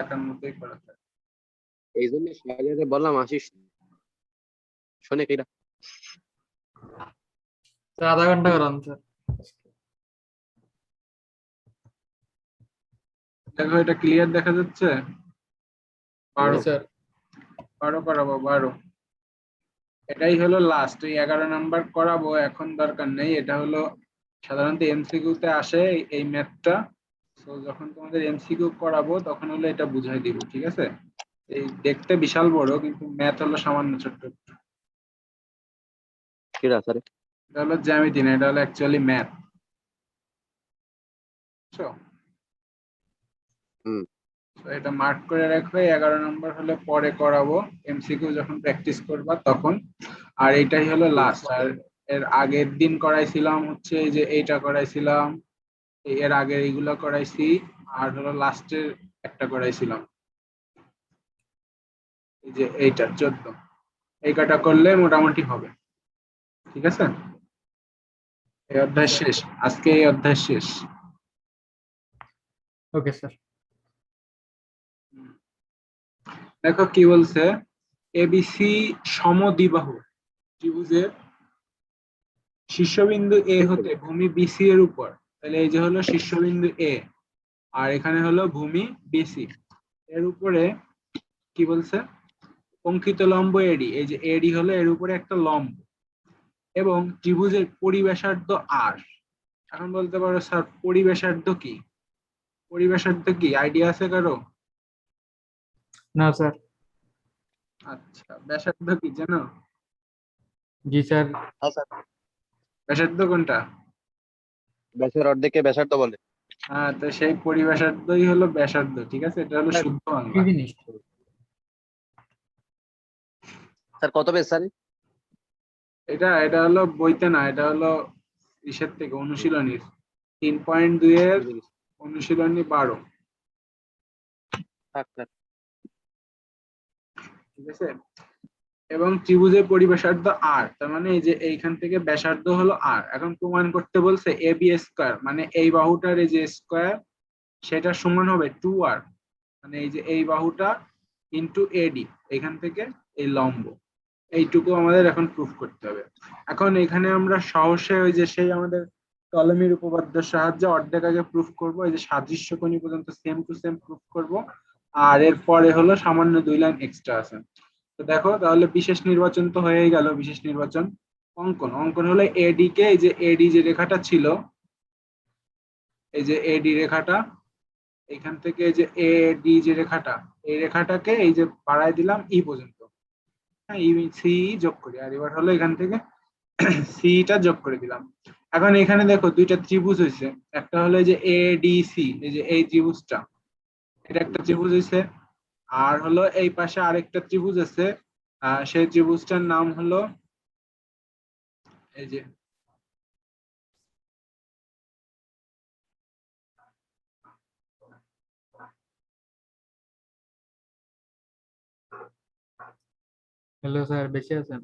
টাকার মতোই করা থাকে। এই জন্য শাহজাদে বললাম আসিস, শোনে কিনা। স্যার আধা ঘন্টা করান স্যার। দেখো এটা ক্লিয়ার দেখা যাচ্ছে? 12 স্যার 12 করাবো 12। এটাই হলো লাস্ট, এই 11 নাম্বার করাবো এখন, দরকার নেই। এটা হলো সাধারণত এমসিকিউ তে আসে এই ম্যাথটা। তো যখন তোমাদের এমসিকিউ করাবো তখন হলো এটা বুঝাই দিব, ঠিক আছে? এই দেখতে বিশাল বড়, কিন্তু ম্যাথ হলো সামান্য ছোট্ট। কিরা স্যার? এটা হলো জ্যামিতি না, এটা হলো অ্যাকচুয়ালি ম্যাথ, বুঝছো? হুম। তো এটা মার্ক করে রাখবে, 11 নম্বর হলে পরে করাবো, এমসিকিউ যখন প্র্যাকটিস করবা তখন। আর এটাই হলো লাস্ট। আর এর আগের দিন করাইছিলাম হচ্ছে এই যে এইটা করাইছিলাম, এর আগে এইগুলো করাইছি, আর হলো লাস্টের একটা করাইছিলাম এই যে এইটা 14। এই কটা করলে মোটামুটি হবে, ঠিক আছে? এই অধ্যায় শেষ, আজকে এই অধ্যায় শেষ। Okay sir. দেখো কি বলছে, এবিসি সমদ্বিবাহু ত্রিভুজের শীর্ষবিন্দু এ হতে ভূমি বিসি এর উপর, তাহলে এই যে হলো শীর্ষবিন্দু এ, আর এখানে হলো ভূমি বিসি এর উপরে কি বলছে, অঙ্কিত লম্ব এডি, এই যে এডি হলো এর উপরে একটা লম্ব, এবং ত্রিভুজের পরিব্যাসার্ধ আর। এখন বলতে পারো স্যার পরিব্যাসার্ধ কি? পরিব্যাসার্ধ কি আইডিয়া আছে কারো? না স্যার। আচ্ছা, ব্যাসার্ধ কি জানো? জি স্যার। হ্যাঁ স্যার, ব্যাসার্ধ কোনটা? ব্যাসের অর্ধেকে ব্যাসার্ধ বলে। হ্যাঁ, তো সেই পরিব্যাসার্ধই হলো ব্যাসার্ধ, ঠিক আছে? এটা হলো শুদ্ধ কি বাংলা। জিনিস? স্যার কত পেজ স্যার? এটা এটা হলো বইতে না, এটা হলো ইসের থেকে, অনুশীলনীর 3.2 এর অনুশীলনী 12, থাক স্যার। ঠিক আছে? এবং ত্রিভুজের পরিব্যাসার্ধ আর, তার মানে এই যে এইখান থেকে ব্যাসার্ধ হলো আর। এখন প্রমাণ করতে বলছে এ বি স্কয়ার, মানে এই বাহুটার এই যে স্কয়ার সেটা সমান হবে 2r, মানে এই যে এই বাহুটা ইন্টু এডি, এখান থেকে এই লম্ব, এইটুকু আমাদের এখন প্রুফ করতে হবে। এখন এখানে আমরা সহসে ওই যে সেই আমাদের টলেমির উপপাদ্যের সাহায্যে অর্ধেক আগে প্রুফ করব, এই যে সাদৃশ্যকোণী পর্যন্ত সেম টু সেম প্রুফ করব, আর এরপরে হলো সামান্য 2 লাইন এক্সট্রা আছে। তো দেখো তাহলে বিশেষ নির্বাচন তো হয়েই গেল। বিশেষ নির্বাচন, অঙ্কন। অঙ্কন হলো এডি কে, এই যে এডি যে রেখাটা ছিল, এই যে এডি রেখাটা, এখান থেকে এই যে এডি যে রেখাটা, এই রেখাটাকে এই যে বাড়ায় দিলাম ই পর্যন্ত, হ্যাঁ, ই সি যোগ করি, আর এবার হলো এখান থেকে সিটা যোগ করে দিলাম। এখন এখানে দেখো দুইটা ত্রিভুজ হয়েছে, একটা হলো এই যে এডিসি, এই যে এই ত্রিভুজটা, এটা একটা ত্রিভুজ হয়েছে। আর হলো এই পাশে আরেকটা ত্রিভুজ আছে, সেই ত্রিভুজটার নাম হলো এই যে, হ্যালো স্যার, বেঁচে আছেন?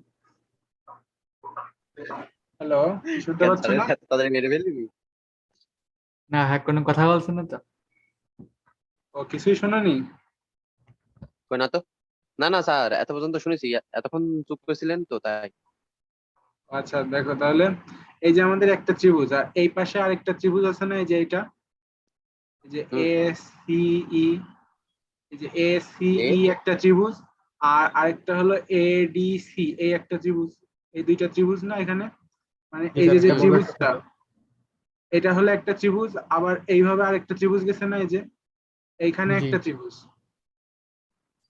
হ্যালো, শুনতে পাচ্ছ না? তাদের মেরে ফেলবি? না হ্যাঁ, কোনো কথা বলছেন না তো? ও কিছুই শোনানি? কই না তো। না না স্যার, এত পর্যন্ত শুনেছি, এতক্ষণ চুপ করেছিলেন তো তাই। আচ্ছা দেখো তাহলে, এই যে আমাদের একটা ত্রিভুজ, আর এই পাশে আরেকটা ত্রিভুজ আছে না, এই যে এইটা, এই যে হুম। এ সি ই, এই যে এ সি এ ই একটা ত্রিভুজ, আর আরেকটা হলো এডিসি, এই একটা ত্রিভুজ। এই দুইটা ত্রিভুজ না এখানে, মানে জি এই স্যার, যে যে একটা বড় একটা ত্রিভুজটা, ছোট। এটা হলো একটা ত্রিভুজ, আবার এইভাবে আরেকটা ত্রিভুজ গেছে না, এই যে এইখানে জি, একটা ত্রিভুজ,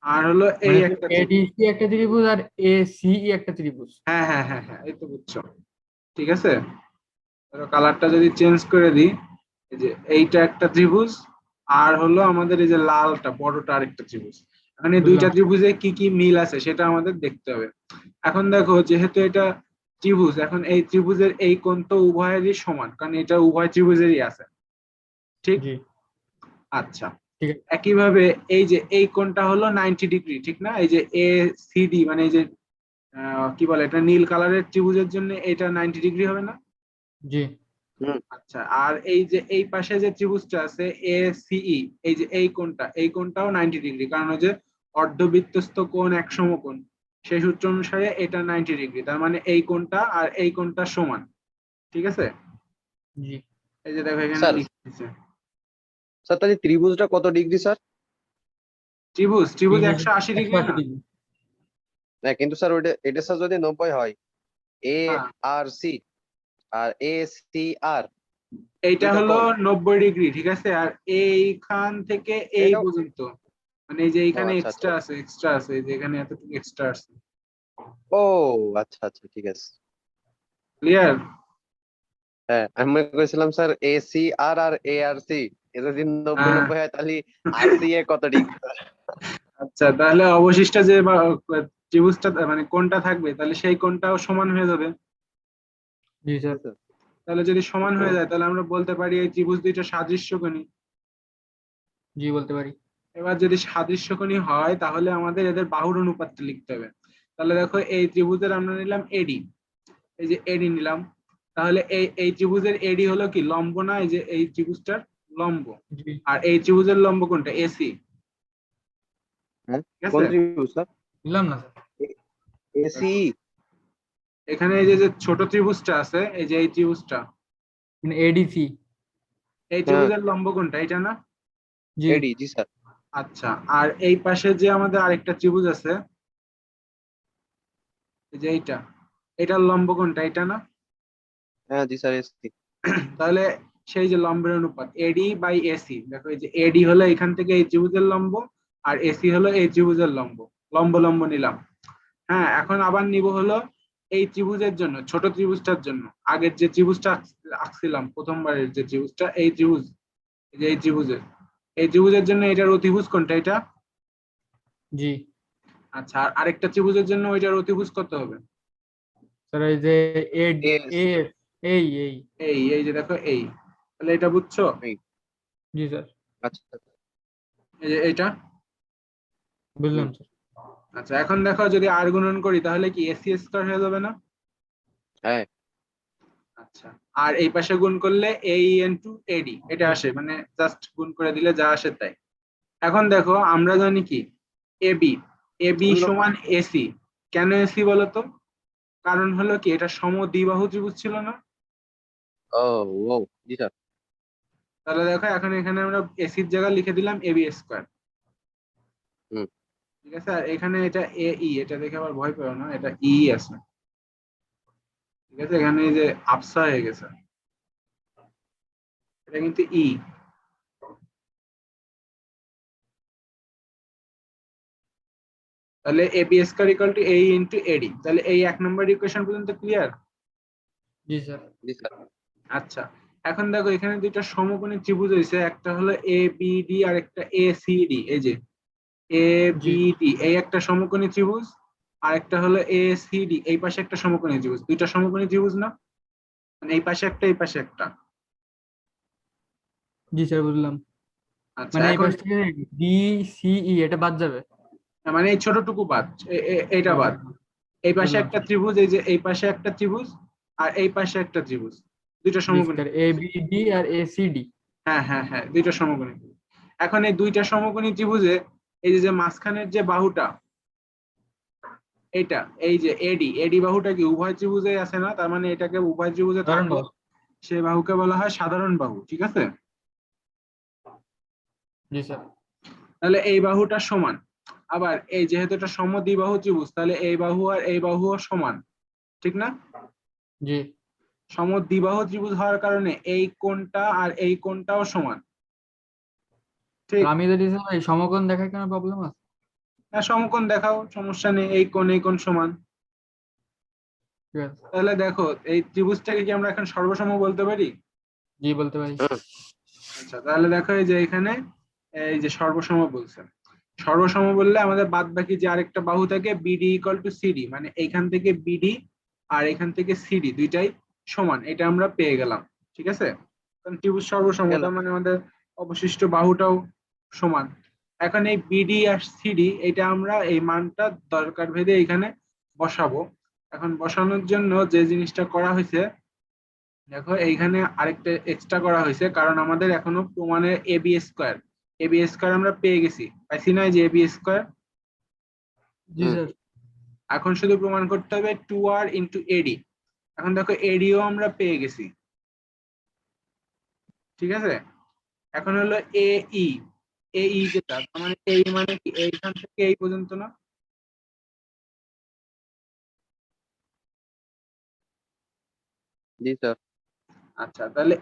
আর হলো এই মানে একটা ত্রিভুজ। এডিসি একটা ত্রিভুজ আর এসিই একটা ত্রিভুজ। হ্যাঁ হ্যাঁ হ্যাঁ হ্যাঁ, এই তো বুঝছো, ঠিক আছে? ধরো কালারটা যদি চেঞ্জ করে দিই, এই যে এইটা একটা ত্রিভুজ, আর হলো আমাদের এই যে লালটা বড়টা আরেকটা ত্রিভুজ। এখন এই দুইটা বুঝলাম। ত্রিভুজে কি কি মিল আছে সেটা আমাদের দেখতে হবে। এখন দেখো যেহেতু এটা ত্রিভুজ, এখন এই ত্রিভুজের এই কোণ তো উভয়েরই সমান, কারণ এটা উভয় ত্রিভুজেরই আছে, ঠিক? জি আচ্ছা, ঠিক আছে। একইভাবে এই যে এই কোণটা হলো 90 ডিগ্রি, ঠিক না? এই যে এ সিডি, মানে এই যে কি বলে এটা, নীল কালারের ত্রিভুজের জন্য এটা 90 ডিগ্রি হবে না? জি আচ্ছা, আর এই যে এই পাশে যে ত্রিভুজটা আছে এ সিই, এই যে এই কোণটাও 90 ডিগ্রি, কারণ ওই যে অর্ধবৃত্তস্থ কোণ এক সমকোণ, সেই সূত্র অনুসারে এটা 90 ডিগ্রি, তার মানে এই কোণটা আর এই কোণটা সমান। ঠিক আছে, জি এই যে দেখো এখানে স্যার লিখে দিছে। স্যার তাহলে ত্রিভুজটা কত ডিগ্রি স্যার? ত্রিভুজ ত্রিভুজ 180 ডিগ্রি 180 না? ডিগ্রি। না কিন্তু স্যার ওইটা এটা স্যার যদি 90 হয়, এ হ্যাঁ, আর সি আর এ সি আর এইটা দুইটা হলো কোণ, 90 ডিগ্রি, ঠিক আছে। আর এইখান থেকে এই এটাও। পর্যন্ত, মানে এই যে ও এইখানে আচ্ছা আচ্ছা। এক্সট্রা আছে, এই যে এখানে এতটুকু এক্সট্রা আছে। ও আচ্ছা আচ্ছা, ঠিক আছে। ক্লিয়ার? হ্যাঁ, আমি মনে করেছিলাম স্যার এ সি আর আর এ আর সি, এ যদি 90-90 হয় তাহলে আর সি এ কত ডিগ্রি? আচ্ছা, তাহলে অবশিষ্ট যে ত্রিভুজটা মানে কোণটা থাকবে, তাহলে সেই কোণটাও সমান হয়ে যাবে। জি স্যার। তাহলে যদি সমান হয়ে যায়, তাহলে আমরা বলতে পারি এই ত্রিভুজ দুইটা সাদৃশ্যকোণী। জি বলতে পারি। এবার যদি সাদৃশ্যকোণী হয়, তাহলে আমাদের এদের বাহুর অনুপাতটা লিখতে হবে। তাহলে দেখো এই ত্রিভুজের আমরা নিলাম এডি, এই যে এডি নিলাম, তাহলে এই ত্রিভুজের এডি হলো কি লম্ব না, এই যে এই ত্রিভুজটার লম্ব। জি আর এই ত্রিভুজের লম্ব কোনটা? এসি। হ্যাঁ, ঠিক কোন আছে, ত্রিভুজ স্যার? বুঝলাম না স্যার। A C. এখানে এই যে যে ছোট ত্রিভুজটা আছে, এই যে এই ত্রিভুজটা, মানে এডিসি। এই হ্যাঁ, ত্রিভুজের লম্ব কোনটা? এটা না? জি এডি, জি স্যার। আচ্ছা, আর এই পাশে যে আমাদের আরেকটা ত্রিভুজ আছে, এই যে এইটা, এটার লম্ব কোনটা? এটা না? হ্যাঁ জি স্যার, এ সি। তাহলে সেই যে লম্বের অনুপাত এডি বাই এসি, দেখো এই যে এডি হলো এখান থেকে এই ত্রিভুজের লম্ব, আর এসি হলো এই ত্রিভুজের লম্ব। লম্ব লম্ব নিলাম। হ্যাঁ, এখন আবার নিব হলো এই ত্রিভুজের জন্য, ছোট ত্রিভুজটার জন্য, আগের যে ত্রিভুজটা আঁকছিলাম প্রথমবারের যে ত্রিভুজটা, এই ত্রিভুজ, এই যে এই ত্রিভুজের জন্য এটার অতিভুজ কোনটা? এটা। জি আচ্ছা, আর আরেকটা ত্রিভুজের জন্য ওইটার অতিভুজ কত হবে? স্যার, এই যে এ এস। এ এই এই যে দেখো এই, তাহলে এটা বুঝছো? জি স্যার, আচ্ছা আচ্ছা। এই যে এইটা। হুম, বুঝলাম স্যার। আচ্ছা, এখন দেখো যদি আর গুণন করি, তাহলে কি এসি স্কয়ার হয়ে যাবে না? হ্যাঁ। আচ্ছা, আর এই পাশে গুণ করলে এই ইনটু এডি এটা আসে, মানে জাস্ট গুণ করে দিলে যা আসে তাই। এখন দেখো আমরা জানি কি এবি, এবি শুনলো। সমান এসি। কেন এসি বলতো? কারণ হলো কি এটা সমদ্বিবাহু ত্রিভুজ ছিল না? ও ও, জি স্যার। তাহলে দেখো এখন এখানে আমরা এসির জায়গায় লিখে দিলাম এবি স্কয়ার। হুম। ঠিক আছে, আর এখানে এটা এ ই, এটা দেখে আবার ভয় পেও না, এটা ই আছে। ঠিক আছে, এখানে এই যে আপসা হয়ে গেছে, এটা কিন্তু ই। তাহলে AB square equal to A into AD, তাহলে এই এক নম্বর ইকুয়েশন পর্যন্ত ক্লিয়ার? জি স্যার। জি স্যার। আচ্ছা, এখন দেখো এখানে দুইটা সমকোণী ত্রিভুজ হয়েছে, একটা হলো এ বি ডি আর একটা এ সি ডি। এই যে এ জি বি ডি এই একটা সমকোণী ত্রিভুজ, আর একটা হলো এ সি ডি এই পাশে একটা সমকোণী ত্রিভুজ। দুইটা সমকোণী ত্রিভুজ না? মানে এই পাশে একটা, এই পাশে একটা। জি স্যার, বুঝলাম। আচ্ছা, মানে এই এখন পাশ থেকে ডি সি ই এটা বাদ যাবে। মানে এই ছোটটুকু বাদ, এইটা হ্যাঁ বাদ। হ্যাঁ হ্যাঁ, এই পাশে বুঝলাম একটা স্যার। ত্রিভুজ, এই যে এই পাশে একটা ত্রিভুজ, আর এই পাশে একটা ত্রিভুজ, দুইটা জি সমকোণী স্যার, এ ত্রিভুজ। বি ডি আর এ সি ডি। হ্যাঁ হ্যাঁ হ্যাঁ, দুইটা সমকোণী ত্রিভুজ। এখন এই দুইটা সমকোণী ত্রিভুজে এই যে যে মাঝখানের যে বাহুটা, এটা এই যে এডি, এডি বাহুটা কি উভয় ত্রিভুজে আছে না? তার মানে এটাকে উভয় ত্রিভুজে সাধারণ থাকলে বাহু। সেই বাহুকে বলা হয় সাধারণ বাহু। ঠিক আছে, জি স্যার। তাহলে এই বাহুটা সমান। আবার এই যেহেতু এটা সমদ্বিবাহু ত্রিভুজ, তাহলে এই বাহু আর এই বাহুও সমান, ঠিক না? জি। সমদ্বিবাহু ত্রিভুজ হওয়ার কারণে এই কোণটা আর এই কোণটাও সমান। তো ঠিক। আমি যদি স্যার এই সমকোণ দেখাই, কোনো প্রবলেম আছে? হ্যাঁ, সমকোণ দেখাও, সমস্যা নেই, এই কোণ সমান। ঠিক আছে। তাহলে দেখো এই ত্রিভুজটাকে কি আমরা এখন সর্বসম বলতে পারি? জি বলতে পারি। হুম। আচ্ছা, তাহলে দেখো এই যে এখানে এই যে সর্বসম বলছে, সর্বসম বললে আমাদের বাদ বাকি যে আরেকটা বাহু থাকে বিডি ইকুয়াল টু সিডি, মানে এইখান থেকে বিডি আর এখান থেকে সিডি দুইটাই সমান, এটা আমরা পেয়ে গেলাম। ঠিক আছে, কারণ ত্রিভুজ সর্বসম, গেল। তার মানে আমাদের অবশিষ্ট বাহুটাও সমান। এখন এই বিডি আর সিডি এটা আমরা এই মানটা দরকার ভেদে এখানে বসাবো। এখন বসানোর জন্য যে জিনিসটা করা হয়েছে, দেখো এইখানে আরেকটা এক্সট্রা করা হয়েছে, কারণ আমাদের এখনো প্রমাণের এবি স্কয়ার আমরা পেয়ে গেছি, পাইছি না, এই যে এবি স্কয়ার। জি হুম। স্যার। এখন শুধু প্রমাণ করতে হবে 2r ইন্টু এডি। এখন দেখো এডিও আমরা পেয়ে গেছি, ঠিক আছে। এখন হলো এই যেটা, তার মানে এই মানে কি এইখান থেকে এই পর্যন্ত না? জি স্যার। আচ্ছা, তাহলে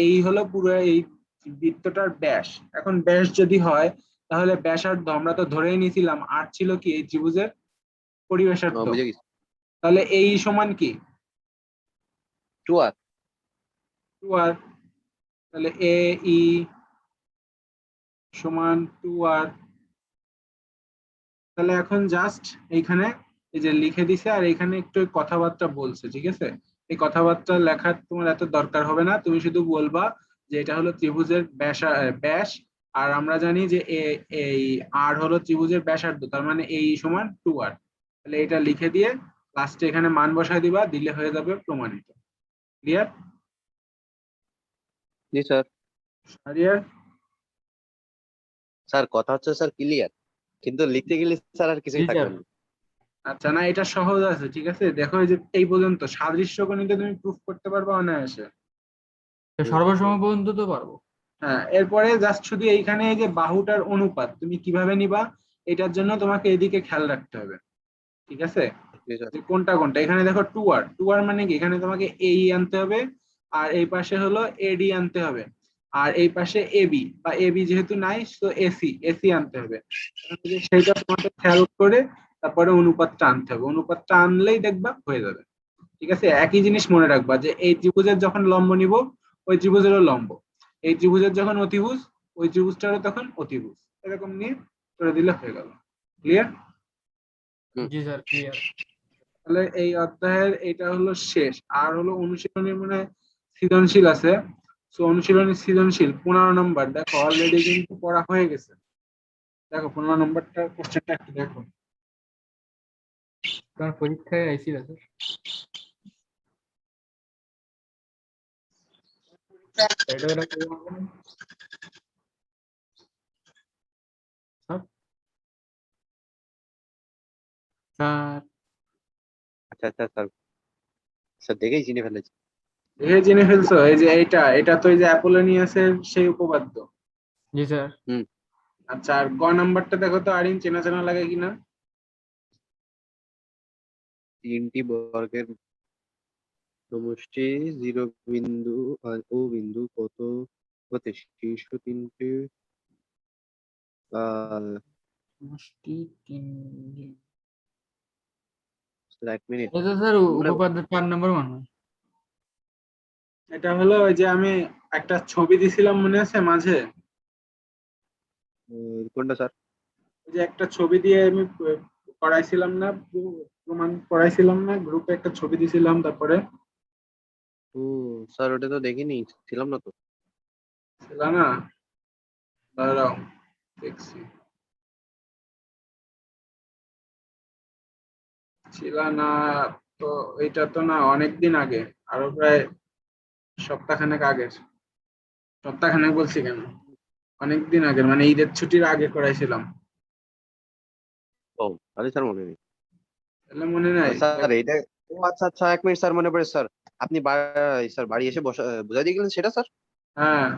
এই হলো পুরো এই বৃত্তটার ব্যাস। এখন ব্যাস যদি হয়, তাহলে ব্যাসার্ধ আমরা তো ধরেই নিয়েছিলাম আর ছিল কি এই ত্রিভুজের পরিব্যাসার্ধ। বুঝে গেছি। তাহলে এই সমান কি 2r। 2r। তাহলে এ ই সমান 2r। তাহলে এখন জাস্ট এইখানে এই যে লিখে দিছে, আর এখানে একটু কথাবার্তা বলছে, ঠিক আছে। এই কথাবার্তা লেখার তোমার এত দরকার হবে না, তুমি শুধু বলবা যে এটা হলো ত্রিভুজের ব্যাস। আর আমরা জানি যে এই আর হলো ত্রিভুজের ব্যাসার্ধ, তার মানে এই সমান 2r। তাহলে এটা লিখে দিয়ে লাস্টে এখানে মান বসায় দিবা, দিলে হয়ে যাবে প্রমাণিত। ক্লিয়ার? জি স্যার। ক্লিয়ার? স্যার কথা হচ্ছে স্যার ক্লিয়ার, কিন্তু লিখতে গেলে স্যার আর জি কিছুই স্যার। থাকবে না। আচ্ছা, না এটা সহজ আছে, ঠিক আছে। দেখো এই যে এই পর্যন্ত সাদৃশ্য গণিতে তুমি প্রুফ করতে পারবা অনায়াসে। সর্বসম পর্যন্ত তো পারবো। হ্যাঁ, এরপরে জাস্ট শুধু এইখানে এই যে বাহুটার অনুপাত তুমি কিভাবে নিবা, এটার জন্য তোমাকে এদিকে খেয়াল রাখতে হবে, ঠিক আছে। জি স্যার। যে কোনটা কোনটা, এখানে দেখো 2r মানে কি, এখানে তোমাকে এই আনতে হবে, আর এই পাশে হলো এডি আনতে হবে, আর এই পাশে এবি, বা এবি যেহেতু নাই তো এসি আনতে হবে। এখন যদি সেইটা তোমাকে খেয়াল করে তারপরে অনুপাতটা আনতে হবে, অনুপাতটা আনলেই দেখবা হয়ে যাবে। ঠিক আছে, একই জিনিস মনে রাখবা যে এই ত্রিভুজের যখন লম্ব নিব, ওই ত্রিভুজেরও লম্ব, এই ত্রিভুজের যখন অতিভুজ, ওই ত্রিভুজটারও তখন অতিভুজ, এরকম নিয়ে করে দিলে হয়ে গেল। ক্লিয়ার? হুম। জি স্যার, ক্লিয়ার। তাহলে এই অধ্যায়ের এটা হলো শেষ, আর হলো অনুশীলনের মানে সৃজনশীল আছে। তো অনুশীলনী সৃজনশীল 15 নম্বর, দেখো অলরেডি কিন্তু পড়া হয়ে গেছে। দেখো 15 নম্বরটা কোশ্চেনটা একটু দেখো। তোমার পরীক্ষায় আইসি স্যার। এটা এটা করবো না। Sir, sir. আচ্ছা আচ্ছা স্যার, স্যার দেখেই চিনে ফেলেছি। দেখে জেনে ফেলছো, এই যে এটা তো এই যে অ্যাপোলোনিয়াসের সেই উপপাদ্য। জি স্যার। হুম। আচ্ছা, আর গ নাম্বারটা দেখো তো আরিন, চেনা চেনা লাগে কিনা। তিনটি বর্গের সমষ্টি 0 বিন্দু ও বিন্দু কত হতে শীর্ষ তিনটি আহ সমষ্টি 3। Sir, 1 minute. এটা স্যার মানে উপপাদ্য 4 নম্বর মনে হয়। এটা হলো ওই যে আমি একটা ছবি দিছিলাম, মনে আছে মাঝে? কোনটা স্যার? ওই যে একটা ছবি দিয়ে আমি পড়াইছিলাম না, প্রমাণ পড়াইছিলাম না, গ্রুপে একটা ছবি দিছিলাম তারপরে। ও স্যার, ওটা তো দেখিনি, ছিলাম না তো। ছিল না? দাঁড়াও, দেখছি। ছিল না তো? এটা তো না, অনেকদিন আগে, আরো প্রায় সপ্তাহখানেক আগের। সপ্তাহখানেক বলছি কেন, অনেকদিন আগের, মানে ঈদের ছুটির আগে করাইছিলাম। ও আরে স্যার, মনে নেই। তাহলে মনে নাই? স্যার এটা, ও আচ্ছা আচ্ছা, 1 মিনিট স্যার, মনে পড়ে স্যার। আপনি স্যার বাড়ি এসে বসা বুঝাই দিয়ে গেলেন সেটা স্যার? হ্যাঁ,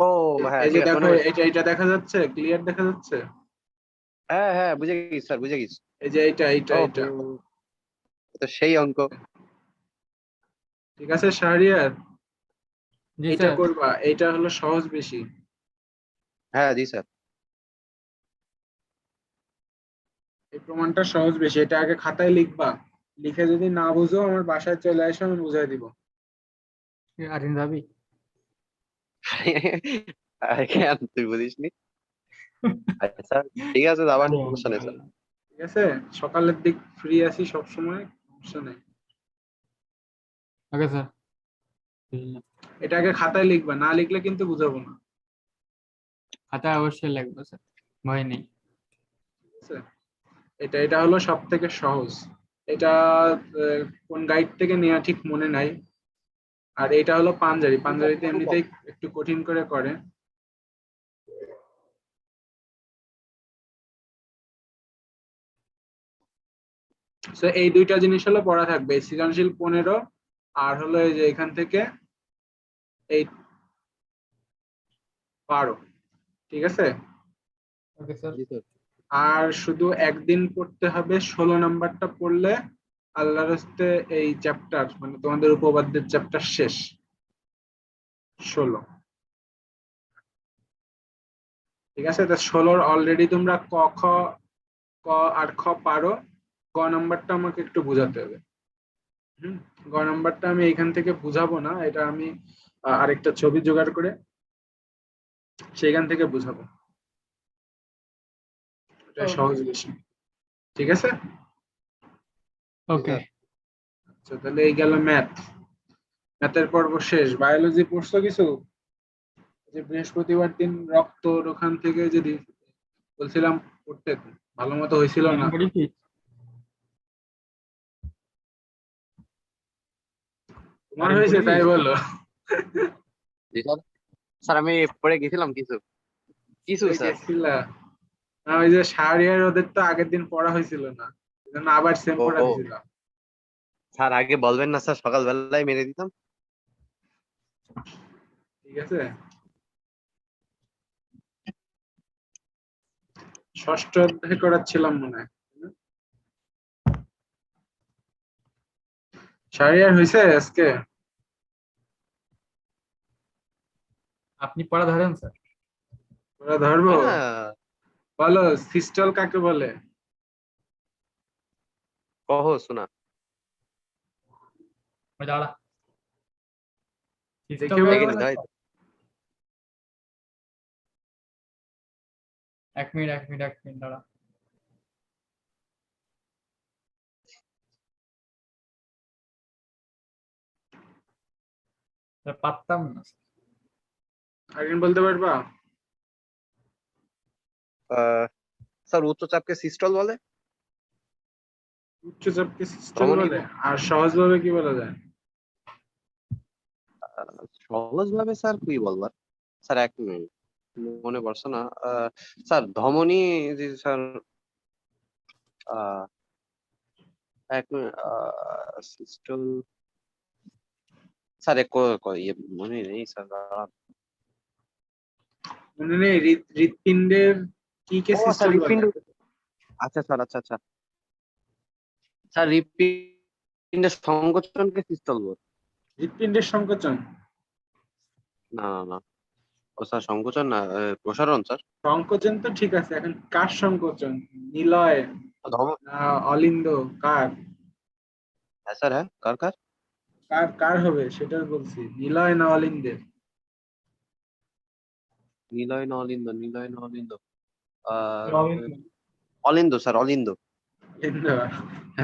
ও হ্যাঁ, এই যে ঠিক আছে, দেখো, মনে পড়েছে। এটা দেখা যাচ্ছে, ক্লিয়ার দেখা যাচ্ছে। হ্যাঁ হ্যাঁ, বুঝে গেছি স্যার, বুঝে গেছি। এই যে এইটা। ওহো, তো সেই অঙ্ক। ঠিক আছে শাহরিয়ার, জি এটা স্যার। করবা, এটা হলো সহজ বেশি। হ্যাঁ জি স্যার। এই প্রমাণটা সহজ বেশি, এটা আগে খাতায় লিখবা, লিখে যদি না বুঝো আমার বাসায় চলে আসো, আমি বুঝাই দিব। আরিন যাবি? আরে কেন, তুই বুঝিসনি? আচ্ছা স্যার, ঠিক আছে, যাবান, আরে সমস্যা নেই স্যার। ঠিক আছে, সকালের দিক ফ্রি আছি সব সময়, সমস্যা নেই। Okay sir. এটা আগে খাতায় লিখবা, না লিখলে কিন্তু বুঝাবো না। খাতায় অবশ্যই লাগবে স্যার, ভয় নেই। ঠিক আছে, এটা হলো সব থেকে সহজ। এটা কোন গাইড থেকে নেওয়া ঠিক মনে নাই। আর এটা হলো পাঞ্জাবি। পাঞ্জাবিতে এমনিতেই একটু কঠিন করে তো এই দুইটা জিনিস হলো পড়া থাকবে, সৃজনশীল 15 আর হলো এই যে এখান থেকে এই 12। ঠিক আছে, ওকে স্যার। জি স্যার। আর শুধু একদিন পড়তে হবে, 16 নাম্বারটা পড়লে আল্লাহর হস্তে এই চ্যাপ্টার মানে তোমাদের উপপাদ্যের চ্যাপ্টার শেষ। 16, ঠিক আছে। তা 16 অলরেডি তোমরা ক খ ক আর খ পারো। গ নাম্বারটা আমাকে একটু বোঝাতে হবে। হুম, গ নাম্বারটা আমি এখান থেকে বুঝাবো না, এটা আমি আরেকটা ছবি জোগাড় করে সেখান থেকে বুঝাবো, এটা সহজ বেশি। ঠিক আছে, ওকে। আচ্ছা তাহলে এই গেল ম্যাথ। ম্যাথের পর্ব শেষ। বায়োলজি পড়ছো কিছু? যে বৃহস্পতিবার দিন রক্ত ওখান থেকে যদি বলছিলাম পড়তে, ভালো মতো হয়েছিল না? পড়েছি। তোমার হয়েছে তাই বলো। জি স্যার। স্যার আমি পড়ে গেছিলাম কিছু কিছু পড়ে স্যার। গেছিলা? না, ওই যে শাহরিয়ার ওদের তো আগের দিন পড়া হয়েছিল না, এজন্য আবার সেম ও পড়া ও দিছিলাম। স্যার আগে বলবেন না স্যার, সকালবেলায় মেরে দিতাম। ঠিক আছে, ষষ্ঠ অধ্যায় করাচ্ছিলাম মনে হয়। শাহরিয়ার হয়েছে আজকে? আপনি পড়া ধরেন স্যার। ওরা ধরবো? হ্যাঁ, বলো সিস্টল কাকে বলে? কহ শোনা। ওই দাঁড়া। দেখে সিস্টেমে বলো। দেখেন ভাই। এক মিনিট এক মিনিট এক মিনিট দাঁড়া। স্যার, পারতাম না। আরেকদিন বলতে পারবা? স্যার উচ্চচাপকে সিস্টল বলে। উচ্চচাপকে সিস্টল ধমনী বলে। আর সহজভাবে কি বলা যায়? সহজ ভাবে স্যার কি বলবার। স্যার এক মিনিট, মনে পড়ছে না। স্যার ধমনী, জি স্যার। আহ, এক মিনিট, সিস্টল। স্যার ইয়ে মনে নেই স্যার। মনে নেই? হৃৎপিণ্ডের কি কে ও স্যার সিস্টল বলে? হৃৎপিণ্ড। আচ্ছা স্যার, আচ্ছা আচ্ছা। স্যার হৃৎপিণ্ডের সংকোচনকে সিস্টল বলে। হৃৎপিণ্ডের সংকোচন? না না না, ও স্যার সংকোচন না, প্রসারণ স্যার। সংকোচন তো ঠিক আছে, এখন কার সংকোচন? নিলয় ধম না অলিন্দ? কার হ্যাঁ স্যার, হ্যাঁ কার কার। কার কার হবে সেটা বলছি, নিলয় না অলিন্দের? নিলয় না অলিন্দ, নিলয় না অলিন্দ। আহ রবিন। অলিন্দ স্যার, অলিন্দ। অলিন্দ?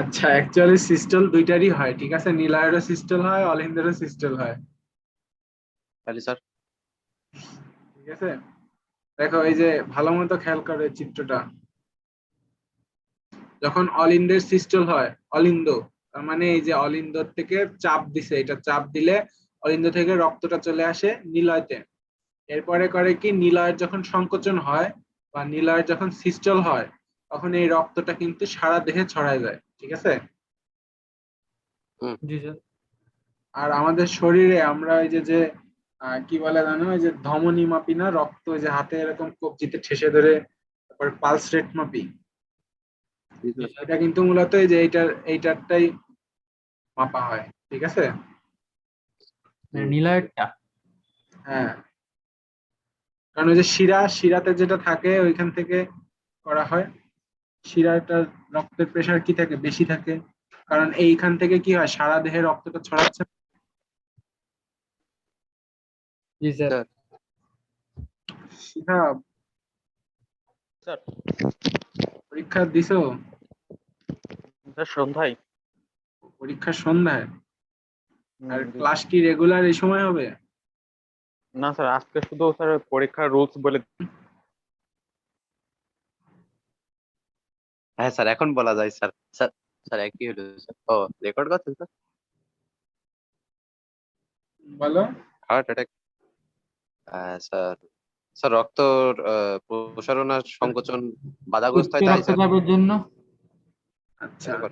আচ্ছা, অ্যাকচুয়ালি সিস্টল দুইটারই হয়, ঠিক আছে, নিলয়েরও সিস্টল হয়, অলিন্দেরও সিস্টল হয়। তাহলে স্যার। ঠিক আছে, দেখো এই যে ভালো মতো খেয়াল করো এই চিত্রটা। যখন অলিন্দের সিস্টল হয়, অলিন্দ তার মানে এই যে অলিন্দর থেকে চাপ দিছে, এটা চাপ দিলে অলিন্দ থেকে রক্তটা চলে আসে নিলয়তে। এরপরে করে কি, নিলয়ের যখন সংকোচন হয় বা নিলয়ের যখন সিস্টল হয়, তখন এই রক্তটা কিন্তু সারা দেহে ছড়ায় যায়। ঠিক আছে, হুম। জি স্যার। আর আমাদের শরীরে আমরা এই যে যে কি বলে জানো, ওই যে ধমনী মাপি না রক্ত, ওই যে হাতে এরকম কবজিতে ঠেসে ধরে তারপর পালস রেট মাপি, জি জি স্যার। স্যার। এটা কিন্তু মূলত এই যে এইটারটাই মাপা হয়। ঠিক আছে, হুম। নিলয়েরটা। হ্যাঁ, কারণ ওই যে শিরাতে যেটা থাকে ওইখান থেকে করা হয়। শিরাটার রক্তের প্রেশার কি থাকে, বেশি থাকে, কারণ এইখান থেকে কি হয়, সারা দেহে রক্তটা ছড়াচ্ছে। জি স্যার। স্যার। শিখা, স্যার। পরীক্ষা দিছো? স্যার সন্ধ্যায়। পরীক্ষা সন্ধ্যায়? আর ক্লাস কি রেগুলার এই সময় হবে? না স্যার, আজকে শুধু স্যার পরীক্ষার রুলস বলে। হ্যাঁ স্যার, এখন বলা যায় স্যার। স্যার, স্যার একই হলো স্যার। ও রেকর্ড করছেন স্যার। বলো। Heart attack. স্যার, স্যার রক্ত প্রসারণ আর সংকোচন বাধাগ্রস্ত উচ্চ হয়, তাই স্যার? রক্তচাপের জন্য। আচ্ছা, এবার।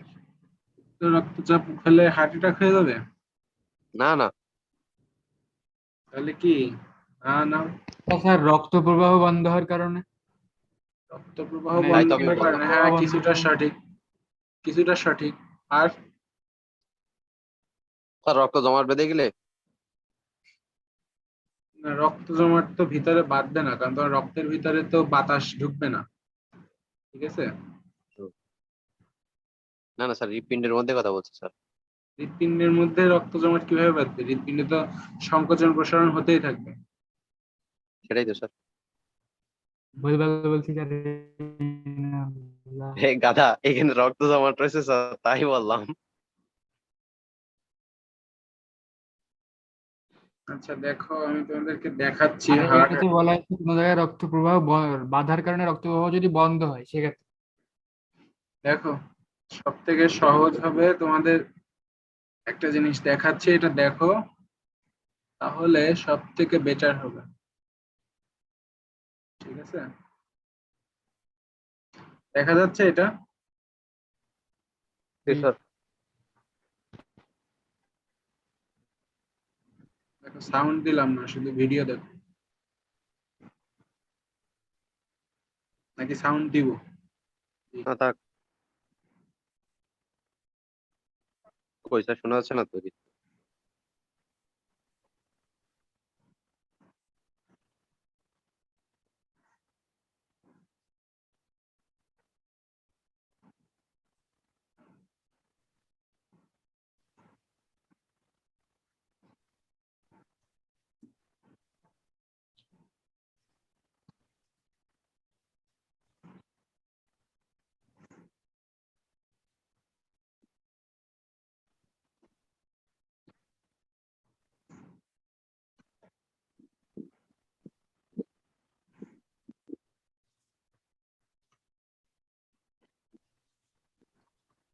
তো রক্তচাপ হলে হার্ট অ্যাটাক হয়ে যাবে? না না। তাহলে কি? না না, স্যার রক্ত প্রবাহ বন্ধ হওয়ার কারণে। রক্ত প্রবাহ মানে তাই বন্ধ তো আমি হওয়ার বললাম। কারণে, প্রবাহ হ্যাঁ বন্ধ কিছুটা হওয়ার সঠিক, কিছুটা সঠিক। আর স্যার রক্ত জমাট বেঁধে গেলে। না, রক্ত জমাট তো ভিতরে বাঁধবে না, কারণ তোমার রক্তের ভিতরে তো বাতাস ঢুকবে না, ঠিক আছে? না না স্যার, হৃৎপিণ্ডের মধ্যে কথা বলছি স্যার। হৃৎপিণ্ডের মধ্যে রক্ত জমাট কিভাবে বাঁধবে? হৃৎপিণ্ডে তো সংকোচন প্রসারণ হতেই থাকবে। সেটাই তো স্যার। ভুলভাল বলছি স্যার। হে গাধা, এখানে রক্ত জমাট রয়েছে স্যার, তাই বললাম। আচ্ছা দেখো, আমি তোমাদেরকে দেখাচ্ছি আরে হার্ট। এটাতে বলা আছে কোনো জায়গায় রক্ত প্রবাহ বাধার কারণে রক্ত প্রবাহ যদি বন্ধ হয় সেক্ষেত্রে। দেখো, সব থেকে সহজ হবে তোমাদের একটা জিনিস দেখাচ্ছি, এটা দেখো, তাহলে সব থেকে বেটার হবে, ঠিক আছে? দেখা যাচ্ছে এটা? জি স্যার। দেখো, সাউন্ড দিলাম না, শুধু ভিডিও দেখো, নাকি সাউন্ড দিব? না থাক। কই স্যার, শোনা যাচ্ছে না তো?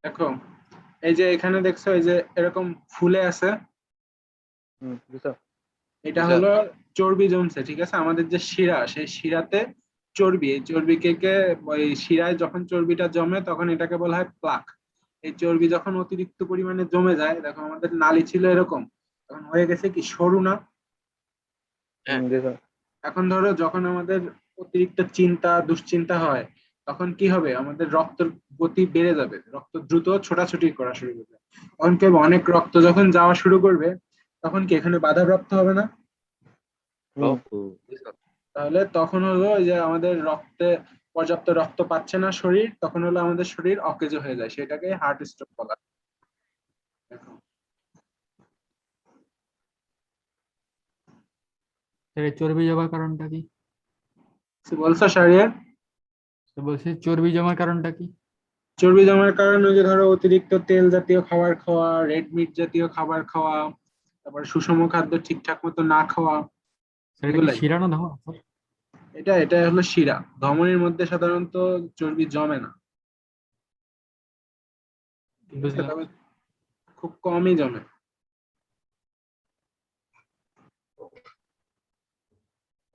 দেখো, এই যে এখানে দেখছো, এই যে এরকম ফুলে আছে, জি স্যার। এটা স্যার। হলো চর্বি জমছে, ঠিক আছে? আমাদের যে শিরা, সেই শিরাতে চর্বি, এই চর্বিকে ওই শিরায় যখন চর্বিটা জমে তখন এটাকে বলা হয় প্লাক। এই চর্বি যখন অতিরিক্ত পরিমাণে জমে যায়, দেখো আমাদের নালী ছিল এরকম, তখন হয়ে গেছে কি সরু না? হ্যাঁ। জি স্যার। এখন ধরো যখন আমাদের অতিরিক্ত চিন্তা দুশ্চিন্তা হয়, তখন কি হবে? আমাদের রক্তের গতি বেড়ে যাবে, রক্ত দ্রুত ছোটাছুটি করা শুরু করবে। তখন কি হবে? অনেক রক্ত যখন যাওয়া শুরু করবে, তখন কি এখানে বাধাপ্রাপ্ত হবে না? ও, হুম। জি স্যার। তাহলে তখন হলো ওই যে আমাদের রক্তে পর্যাপ্ত রক্ত পাচ্ছে না শরীর, তখন হলো আমাদের শরীর অকেজো হয়ে যায়, সেটাকে হার্ট স্ট্রোক বলা হয়। দেখো, স্যার এই চর্বি জমার কারণটা কি? কিছু বলছো শাহরিয়ার? তো বলছি চর্বি জমার কারণটা কি? চর্বি জমার কারণ ওই যে ধরো অতিরিক্ত তেল জাতীয় খাবার খাওয়া, রেড মিট জাতীয় খাবার খাওয়া, তারপর সুষম খাদ্য ঠিকঠাক মতো না খাওয়া, স্যার এটা কি এগুলাই। শিরা না ধমা স্যার? এটা হলো শিরা, ধমনীর মধ্যে সাধারণত চর্বি জমে না, ঠিক আছে? বুঝলাম। তবে খুব কমই জমে।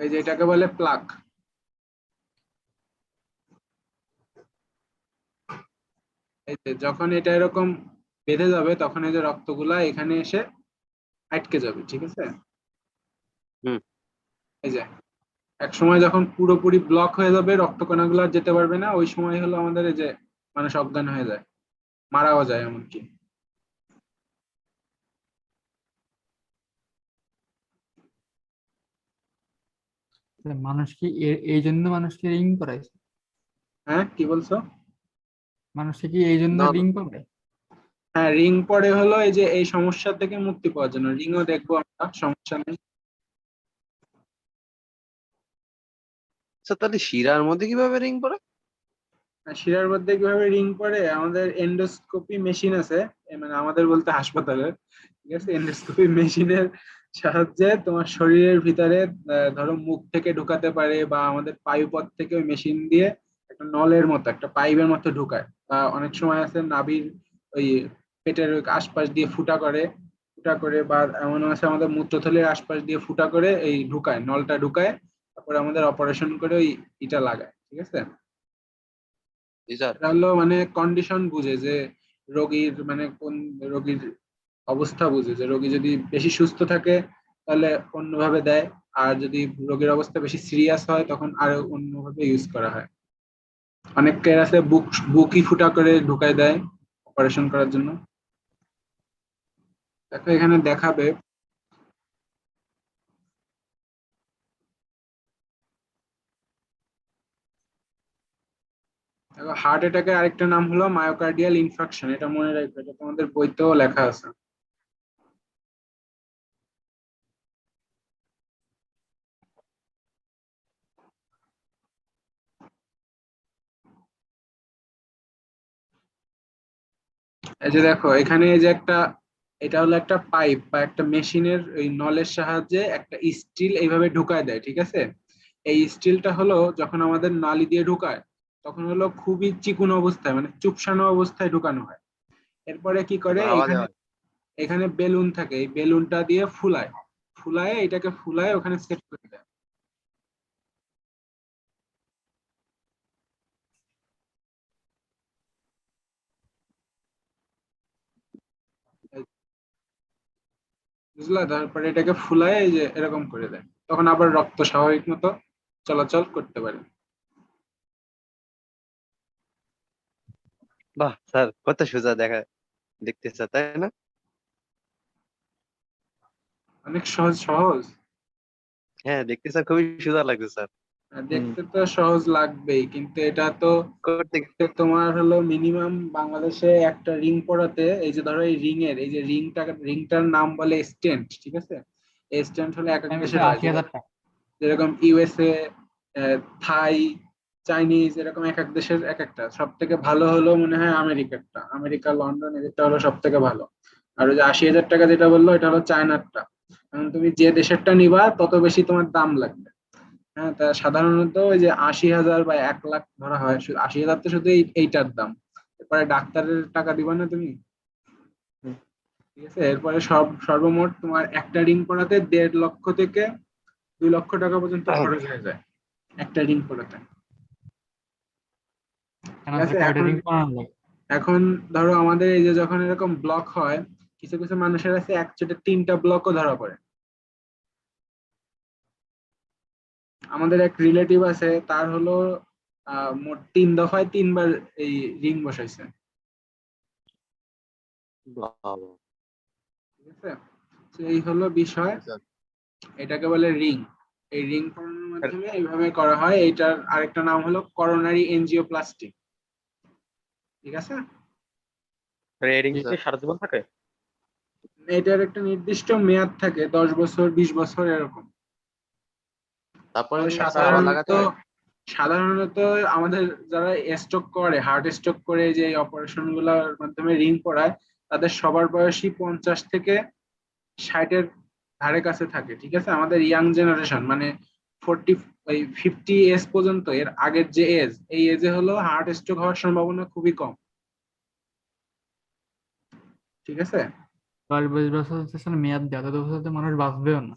এই যে এটাকে বলে প্লাক। এই যে যখন এটা এরকম বেঁধে যাবে, তখন এই যে রক্তগুলা এখানে এসে আটকে যাবে, ঠিক আছে? হুম। এই যে এক সময় যখন পুরোপুরি ব্লক হয়ে যাবে, রক্তকণাগুলো আর যেতে পারবে না, ওই সময় হলো আমাদের এই যে মানুষ অজ্ঞান হয়ে যায়, মারাও যায় এমনকি। স্যার মানুষ কি এই জন্য মানুষকে রিং করায়? হ্যাঁ, কি বলছো? মানুষকে কি এই জন্য না না। রিং করায়? হ্যাঁ, রিং পরে হলো এই যে এই সমস্যা থেকে মুক্তি পাওয়ার জন্য, রিংও দেখবো আমরা, সমস্যা নেই। স্যার তাহলে শিরার মধ্যে কিভাবে রিং পড়ে? আর শিরার মধ্যে কিভাবে রিং পরে? আমাদের এন্ডোস্কোপি মেশিন আছে, মানে আমাদের বলতে হাসপাতালে, ঠিক আছে? এন্ডোস্কোপি মেশিনের সাহায্যে তোমার শরীরের ভিতরে ধরো মুখ থেকে ঢুকাতে পারে, বা আমাদের পায়ুপথ থেকে ওই মেশিন দিয়ে একটা নলের মতো, একটা পাইপের মতো ঢুকায়, বা অনেক সময় আছে নাভির ওই পেটের ওই আশপাশ দিয়ে ফুটা করে, ফুটা করে, বা এমন আছে আমাদের মূত্রথলির আশপাশ দিয়ে ফুটা করে এই ঢুকায়, নলটা ঢুকায়, তারপরে আমাদের অপারেশন করে ওই ইটা লাগায়, ঠিক আছে। জি স্যার। এটা হলো মানে কন্ডিশন বুঝে যে রোগীর মানে কোন রোগীর অবস্থা বুঝে, যে রোগী যদি বেশি সুস্থ থাকে তাহলে অন্যভাবে দেয়, আর যদি রোগীর অবস্থা বেশি সিরিয়াস হয় তখন আরো অন্যভাবে ইউজ করা হয়। অনেকের আছে বুকই ফুটা করে ঢুকায় দেয় অপারেশন করার জন্য। দেখো এখানে দেখাবে, দেখো হার্ট অ্যাটাকের আরেকটা নাম হলো মায়োকার্ডিয়াল ইনফ্রাকশন, এটা মনে রাখবে, এটা তোমাদের বইতেও লেখা আছে। এই যে দেখো এখানে এই যে একটা, এটা হলো একটা পাইপ বা একটা মেশিনের ওই নলের সাহায্যে একটা স্টিল এইভাবে ঢুকায় দেয়, ঠিক আছে। এই স্টিলটা হলো যখন আমাদের নালি দিয়ে ঢুকায় তখন হলো খুবই চিকন অবস্থায় মানে চুপসানো অবস্থায় ঢুকানো হয়। এরপরে কি করে, তারপর আওয়াজ এখানে হয়। এখানে বেলুন থাকে, এই বেলুনটা দিয়ে ফুলায়, ফুলায় এটাকে ফুলায় ওখানে সেট করে দেয়। এই বুঝলা, তারপরে এটাকে ফুলায় এই যে এরকম করে দেয়, তখন আবার রক্ত স্বাভাবিক মতো চলাচল করতে পারে। বাহ স্যার, কত সোজা দেখতেছে তাই না? অনেক সহজ সহজ। হ্যাঁ, দেখতে স্যার খুবই সোজা লাগছে স্যার। হুম। দেখতে তো সহজ লাগবেই, কিন্তু এটা তো করতে করতে তোমার হলো মিনিমাম বাংলাদেশে একটা রিং পড়াতে, এই যে ধরো এই রিং এর এই যে রিংটার নাম বলে স্টেন্ট, ঠিক আছে। এই স্টেন্ট হলো এক এক আমি দেশের স্যার হয়, 80,000 টাকা। যেরকম ইউএসএ, থাই, চাইনিজ, এরকম এক এক দেশের এক একটা। সব থেকে ভালো হলো মনে হয় আমেরিকারটা, আমেরিকা লন্ডন এদেরটা হলো সব থেকে ভালো। আর ওই যে 80,000 টাকা যেটা বললো এটা হলো চায়নারটা। এখন তুমি যে দেশেরটা নিবা তত বেশি তোমার দাম লাগবে। হ্যাঁ, তা সাধারণত ওই যে 80,000 বা 1 লাখ ধরা হয়, 80,000 তো শুধু এইটার দাম। এরপরে ডাক্তারের টাকা দিবা না তুমি, হুম। ঠিক আছে। এরপরে সর্বমোট তোমার একটা রিং করাতে 1.5 লক্ষ থেকে 2 লক্ষ টাকা পর্যন্ত খরচ হয়ে যায় একটা রিং করাতে, কেন ঠিক আছে। স্যার কয়টা এখন রিং বানানো লাগে? এখন ধরো আমাদের এই যে যখন এরকম ব্লক হয়, কিছু কিছু মানুষের আছে একচোটে 3টা ব্লকও ধরা পড়ে। আমাদের এক রিলেটিভ আছে, তার হলো মোট 3 দফায় 3বার এই রিং বসাইছে, বাবা। ঠিক আছে। তো এই হলো বিষয়, জি স্যার। এটাকে বলে রিং। এই রিং করানোর আর মাধ্যমে এইভাবে করা হয়। এইটার আরেকটা নাম হলো করোনারি এনজিওপ্লাস্টি, ঠিক আছে। এই রিং জি কি স্যার। সারা জীবন থাকে? এটার একটা নির্দিষ্ট মেয়াদ থাকে, 10 বছর 20 বছর এরকম। তারপরে তবে কি স্যার আবার সাধারণত লাগাতে হয়? সাধারণত আমাদের যারা স্ট্রোক করে, হার্ট স্ট্রোক করে, যে অপারেশন গুলোর মাধ্যমে রিং পড়ায়, তাদের সবার বয়সী 50 থেকে 60-এর ধারে কাছে থাকে, ঠিক আছে। আমাদের ইয়াং জেনারেশন মানে 50 এজ পর্যন্ত, এর আগের যে এজ, এই এজে হলো হার্ট স্ট্রোক হওয়ার সম্ভাবনা খুবই কম, ঠিক আছে। 10-20 বছর হচ্ছে স্যার মেয়াদ দেওয়া, তত বছর তো মানুষ বাঁচবেও না।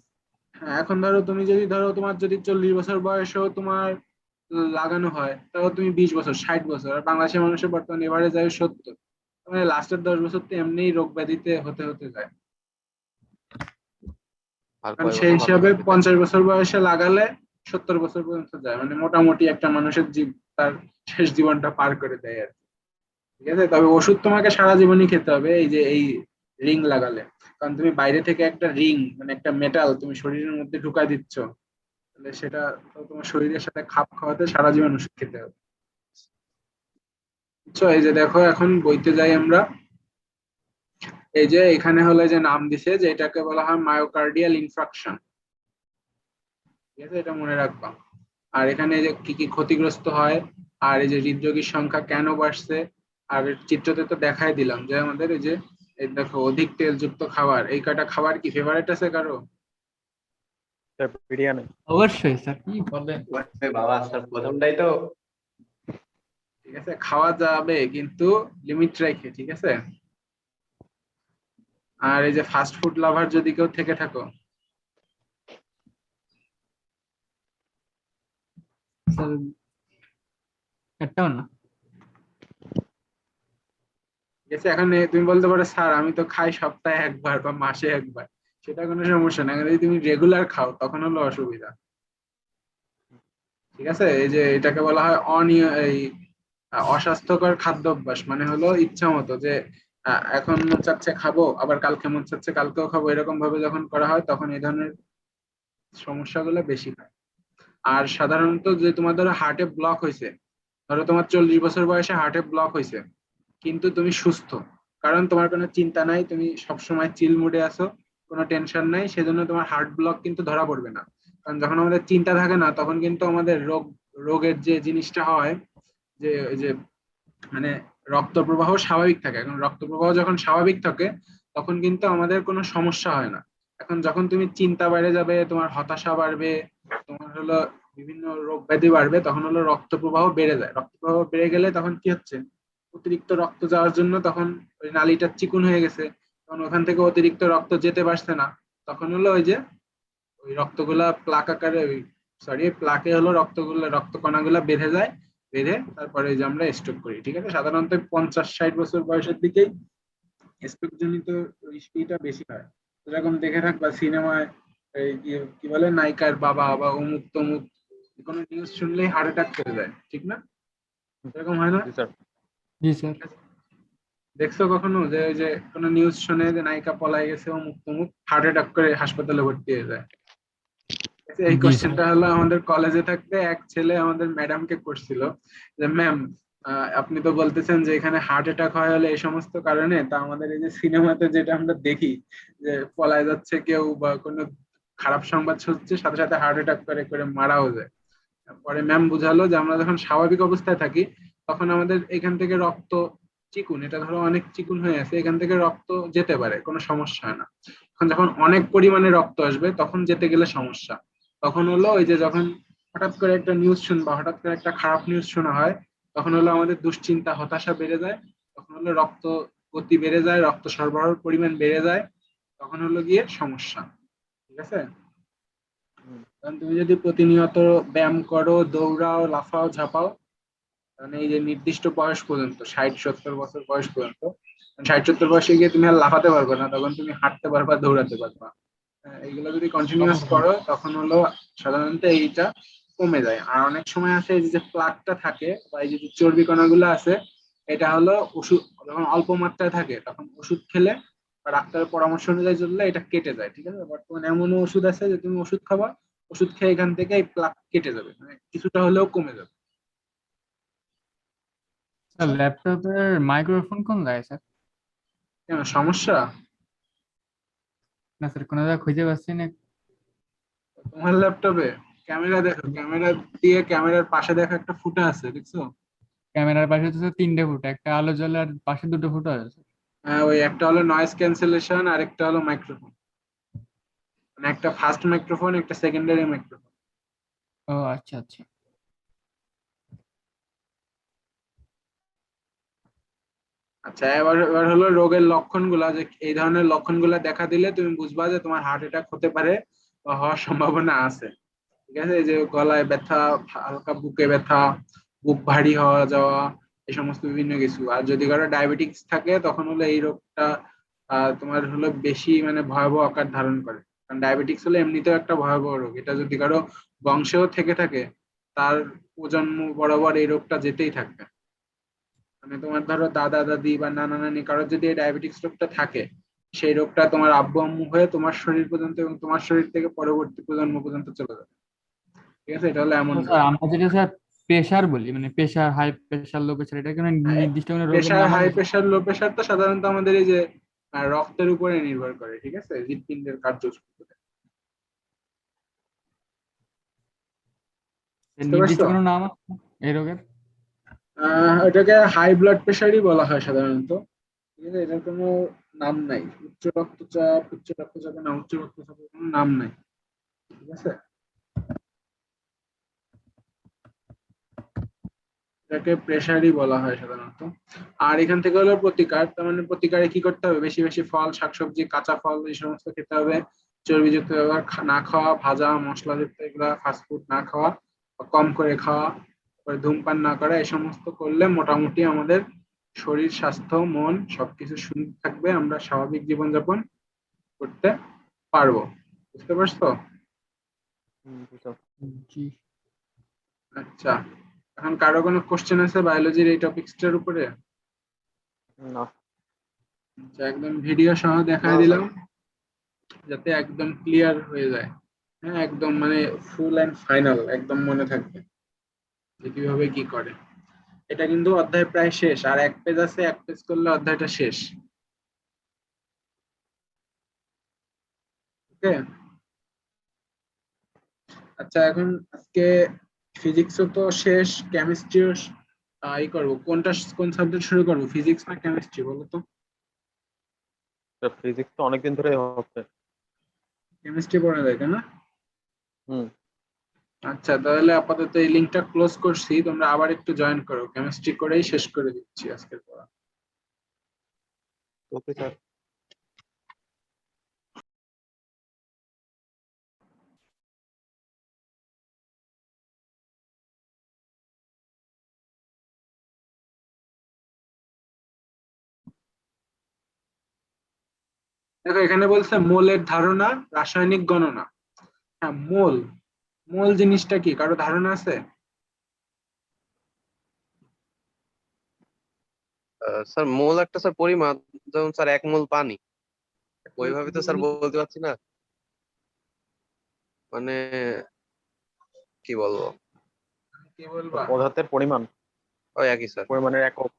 হ্যাঁ, এখন ধরো তুমি যদি ধরো তোমার যদি 40 বছর বয়সেও তোমার লাগানো হয়, তাও তুমি 20 বছর 60 বছর, আর বাংলাদেশের মানুষের বর্তমানে এভারেজ আয়ু 70, মানে লাস্টের 10 বছর তো এমনিই রোগ ব্যাধিতে হতে হতে যায়। আর কারণ কয় সেই বছর ভালো হিসাবে থাকতে চায়? 50 বছর বয়সে লাগালে 70 বছর পর্যন্ত যায়, মানে মোটামুটি একটা মানুষের তার শেষ জীবনটা পার করে দেয় আর কি, ঠিক আছে। তবে ওষুধ তোমাকে সারা জীবনই খেতে হবে এই যে এই রিং লাগালে, কারণ তুমি বাইরে থেকে একটা রিং মানে একটা মেটাল তুমি শরীরের মধ্যে ঢুকাই দিচ্ছ, তাহলে সেটা তো তোমার শরীরের সাথে খাপ খাওয়াতে সারা জীবন ওষুধ খেতে হবে, বুঝছো। এই যে দেখো এখন বইতে যাই আমরা, এই যে এখানে হলো যে নাম দিছে যে এটাকে বলা হয় মায়োকার্ডিয়াল ইনফ্রাকশন, ঠিক আছে, এটা মনে রাখবা। আর এখানে এই যে কি কি ক্ষতিগ্রস্ত হয়, আর এই যে হৃদরোগীর সংখ্যা কেন বাড়ছে, আর চিত্রতে তো দেখাই দিলাম যে আমাদের এই যে এই দেখো অধিক তেলযুক্ত খাবার, এই কটা খাবার কি ফেভারিট আছে কারো? স্যার বিরিয়ানি। অবশ্যই স্যার, কি বলেন! ওরে বাবা স্যার, প্রথমটাই তো। ঠিক আছে, খাওয়া যাবে কিন্তু লিমিট রেখে, ঠিক আছে। আর এই যে ফাস্ট ফুড লাভার যদি কেউ থেকে থাকো, স্যার একটাও না। ঠিক আছে, এখন তুমি বলতে পারো স্যার আমি তো খাই সপ্তাহে একবার বা মাসে একবার, সেটা কোনো সমস্যা না। এখন যদি তুমি রেগুলার খাও তখন হলো অসুবিধা। ঠিক আছে, এই যে এটাকে বলা হয় এই অস্বাস্থ্যকর খাদ্যাভ্যাস, মানে হলো ইচ্ছা মতো যে এখন মন চাচ্ছে খাবো, আবার কালকে মন চাচ্ছে কালকেও খাবো, এরকম ভাবে যখন করা হয় তখন এই ধরনের সমস্যাগুলো বেশি হয়। আর সাধারণত যে তোমার ধরো হার্টে ব্লক হয়েছে, ধরো তোমার 40 বছর বয়সে হার্টে ব্লক হয়েছে, কিন্তু তুমি সুস্থ, কারণ তোমার কোনো চিন্তা নাই, তুমি সবসময় চিল মুডে আছো, কোনো টেনশন নাই, সেজন্য তোমার হার্ট ব্লক কিন্তু ধরা পড়বে না। কারণ যখন আমাদের চিন্তা থাকে না তখন কিন্তু আমাদের রোগের যে জিনিসটা হয়, যে ওই যে মানে রক্ত প্রবাহ স্বাভাবিক থাকে। এখন রক্ত প্রবাহ যখন স্বাভাবিক থাকে তখন কিন্তু আমাদের কোনো সমস্যা হয় না। এখন যখন তুমি চিন্তা বেড়ে যাবে, তোমার হতাশা বাড়বে, তোমার হলো বিভিন্ন রোগ ব্যাধি বাড়বে, তখন হলো রক্ত প্রবাহ বেড়ে যায়। রক্ত প্রবাহ বেড়ে গেলে তখন কি হচ্ছে, অতিরিক্ত রক্ত যাওয়ার জন্য তখন ওই নালীটা চিকুন হয়ে গেছে, তখন ওখান থেকে অতিরিক্ত রক্ত যেতে পারছে না, তখন হলো ওই যে ওই রক্তগুলা প্লাক আকারে, ওই সরি প্লাকে হলো রক্ত কণাগুলা বেঁধে যায়, বেঁধে তারপরে এই যে আমরা স্ট্রোক করি। ঠিক আছে, সাধারণত 50-60 বছর বয়সের দিকেই স্ট্রোক জনিত ইস্যুটা বেশি হয়। যেরকম দেখে থাকবা সিনেমায়, এই কি বলে নায়িকার বাবা বা অমুক তমুক, কোনো নিউজ শুনলেই হার্ট অ্যাটাক করে যায়, ঠিক না? এরকম হয় না? জি স্যার। জি স্যার। দেখছো কখনো যে ওই যে কোনো নিউজ শুনে যে নায়িকা পলাই গেছে অমুক তমুক, হার্ট অ্যাটাক করে হাসপাতালে ভর্তি হয়ে যায়? আচ্ছা, এই জি স্যার। কোশ্চেনটা হলো আমাদের কলেজে থাকতে এক ছেলে আমাদের ম্যাডামকে করছিল যে ম্যাম, আপনি তো বলতেছেন যে এখানে হার্ট অ্যাটাক হয় হলে এই সমস্ত কারণে, তা আমাদের এই যে সিনেমাতে যেটা আমরা দেখি যে পলায় যাচ্ছে কেউ বা কোনো খারাপ সংবাদ শুনছে, সাথে সাথে হার্ট অ্যাটাক করে করে মারাও যায়। পরে ম্যাম বুঝালো যে আমরা যখন স্বাভাবিক অবস্থায় থাকি তখন আমাদের এখান থেকে রক্ত চিকুন, এটা ধরো অনেক চিকুন হয়ে আছে, এখান থেকে রক্ত যেতে পারে, কোনো সমস্যা হয় না। এখন যখন অনেক পরিমাণে রক্ত আসবে তখন যেতে গেলে সমস্যা। তখন হলো ওই যে যখন হঠাৎ করে একটা নিউজ শুনবা, হঠাৎ করে একটা খারাপ নিউজ শোনা হয়, তখন হলো আমাদের দুশ্চিন্তা হতাশা বেড়ে যায়, তখন হলো রক্ত গতি বেড়ে যায়, রক্ত সরবরাহের পরিমাণ বেড়ে যায়, তখন হলো গিয়ে সমস্যা। ঠিক আছে, কারণ তুমি যদি প্রতিনিয়ত ব্যায়াম করো, দৌড়াও, লাফাও, ঝাঁপাও, মানে এই যে নির্দিষ্ট বয়স পর্যন্ত 60-70 বছর বয়স পর্যন্ত, 60-70 বয়সে গিয়ে তুমি আর লাফাতে পারবে না, তখন তুমি হাঁটতে পারবা, দৌড়াতে পারবা। এইগুলো যদি কন্টিনিউয়াস করো তখন হলো সাধারণত এইটা কমে যায়। আর অনেক সময় আছে এই যে প্লাকটা থাকে বা এই যে চর্বি কণাগুলো আছে, এটা হলো ওষুধ যখন অল্প মাত্রায় থাকে তখন ওষুধ খেলে বা ডাক্তারের পরামর্শ অনুযায়ী চললে এটা কেটে যায়। ঠিক আছে, বর্তমানে এমনও ওষুধ আছে যে তুমি ওষুধ খাবা, ওষুধ খেয়ে এখান থেকে এই প্লাক কেটে যাবে, মানে কিছুটা হলেও কমে যাবে। স্যার ল্যাপটপের মাইক্রোফোন কোন জায়গায় স্যার? কেন সমস্যা? না স্যার, কোনো জায়গায় খুঁজে পাচ্ছি না। তোমার ল্যাপটপে ক্যামেরা দেখো, ক্যামেরা দিয়ে ক্যামেরার পাশে দেখো একটা ফুটা আছে, দেখছো? ক্যামেরার পাশে তো স্যার 3টে ফুটো, একটা আলো জ্বলে আর পাশে 2টো ফুটো আছে। হ্যাঁ, ওই একটা হলো নয়েজ ক্যান্সেলেশন আর একটা হলো মাইক্রোফোন, মানে একটা ফার্স্ট মাইক্রোফোন একটা সেকেন্ডারি মাইক্রোফোন। ও আচ্ছা আচ্ছা। আচ্ছা, এবার এবার হলো রোগের লক্ষণগুলা, যে এই ধরনের লক্ষণগুলা দেখা দিলে তুমি বুঝবা যে তোমার হার্ট অ্যাটাক হতে পারে বা হওয়ার সম্ভাবনা আছে। ঠিক আছে, এই যে গলায় ব্যথা, হালকা বুকে ব্যথা, বুক ভারী হওয়া যাওয়া, এই সমস্ত বিভিন্ন কিছু। আর যদি কারো ডায়াবেটিক্স থাকে তখন হলো এই রোগটা তোমার হলো বেশি মানে ভয়াবহ আকার ধারণ করে। কারণ ডায়াবেটিক্স হলো এমনিতেও একটা ভয়াবহ রোগ, এটা যদি কারো বংশেও থেকে থাকে তার প্রজন্ম বরাবর এই রোগটা যেতেই থাকবে। মানে তোমার ধরো দাদা দাদি বা নানা নানি কারোর যদি এই ডায়াবেটিক্স রোগটা থাকে, সেই রোগটা তোমার আব্বু আম্মু হয়ে তোমার শরীর পর্যন্ত এবং তোমার শরীর থেকে পরবর্তী প্রজন্ম পর্যন্ত চলে যাবে। ঠিক আছে, এটা হলো এমন তো রোগ। স্যার আমরা যেটা স্যার প্রেশার বলি, মানে pressure, high pressure, low pressure, এটা কোনো নির্দিষ্ট কোনো রোগের প্রেশার, নাম হাই আছে স্যার? প্রেশার, লো প্রেশার তো সাধারণত আমাদের এই যে রক্তের উপরে নির্ভর করে। ঠিক আছে, হৃৎপিণ্ডের কার্যক্ষমতা। এর বুঝতে নির্দিষ্ট পারছো? কোনো নাম আছে এই রোগের? এটাকে হাই ব্লাড প্রেশারই বলা হয় সাধারণত। ঠিক আছে, এটার কোনো নাম নাই। উচ্চ রক্তচাপ না, উচ্চ রক্তচাপের কোনো নাম নাই। ঠিক আছে, এটাকে প্রেসারই বলা হয় সাধারণত। আর এখান থেকে হলো প্রতিকার, তার মানে প্রতিকারে কি করতে হবে, বেশি বেশি ফল শাকসবজি কাঁচা ফল এই সমস্ত খেতে হবে, চর্বিযুক্ত খাবার না খাওয়া, ভাজা মশলাযুক্ত এগুলা ফাস্টফুড না খাওয়া বা কম করে খাওয়া, তারপরে ধূমপান না করা, এই সমস্ত করলে মোটামুটি আমাদের শরীর স্বাস্থ্য মন সবকিছু সুন্দর থাকবে, আমরা স্বাভাবিক জীবনযাপন করতে পারবো। বুঝতে পারছো? জি স্যার। জি। আচ্ছা, এখন কারো কোনো কোশ্চেন আছে বায়োলজির এই টপিকসটার উপরে? না আচ্ছা, একদম ভিডিও সহ দেখায় না, দিলাম যাতে একদম ক্লিয়ার হয়ে যায়। হ্যাঁ, একদম মানে ফুল এন্ড ফাইনাল একদম মনে থাকবে যে কিভাবে কি করে। এটা কিন্তু অধ্যায় প্রায় শেষ, আর এক পেজ আছে, এক পেজ করলে অধ্যায়টা শেষ। ওকে। আচ্ছা, এখন আজকে ফিজিক্সও তো শেষ, কেমিস্ট্রিও ই করবো, কোন সাবজেক্ট শুরু করবো, ফিজিক্স না কেমিস্ট্রি বলো তো? স্যার, ফিজিক্স তো অনেকদিন ধরে হচ্ছে। কেমিস্ট্রি পড়া যায় তাই না? হুম। আচ্ছা, তাহলে আপাতত এই লিঙ্কটা ক্লোজ করছি, তোমরা আবার একটু জয়েন করো, কেমিস্ট্রি করেই শেষ করে দিচ্ছি আজকের পড়া। Okay sir. দেখো এখানে বলছে মোলের ধারণা, রাসায়নিক গণনা। হ্যাঁ, মোল, মোল জিনিসটা কি কারো ধারণা আছে? স্যার মোল একটা স্যার পরিমাপ, যেমন স্যার 1 মোল পানি, ওইভাবে তো স্যার বলতে পারছি না, মানে কি বলবো, কি বলবা? পদার্থের পরিমাণ, ওই একই স্যার। পরিমাণের একক।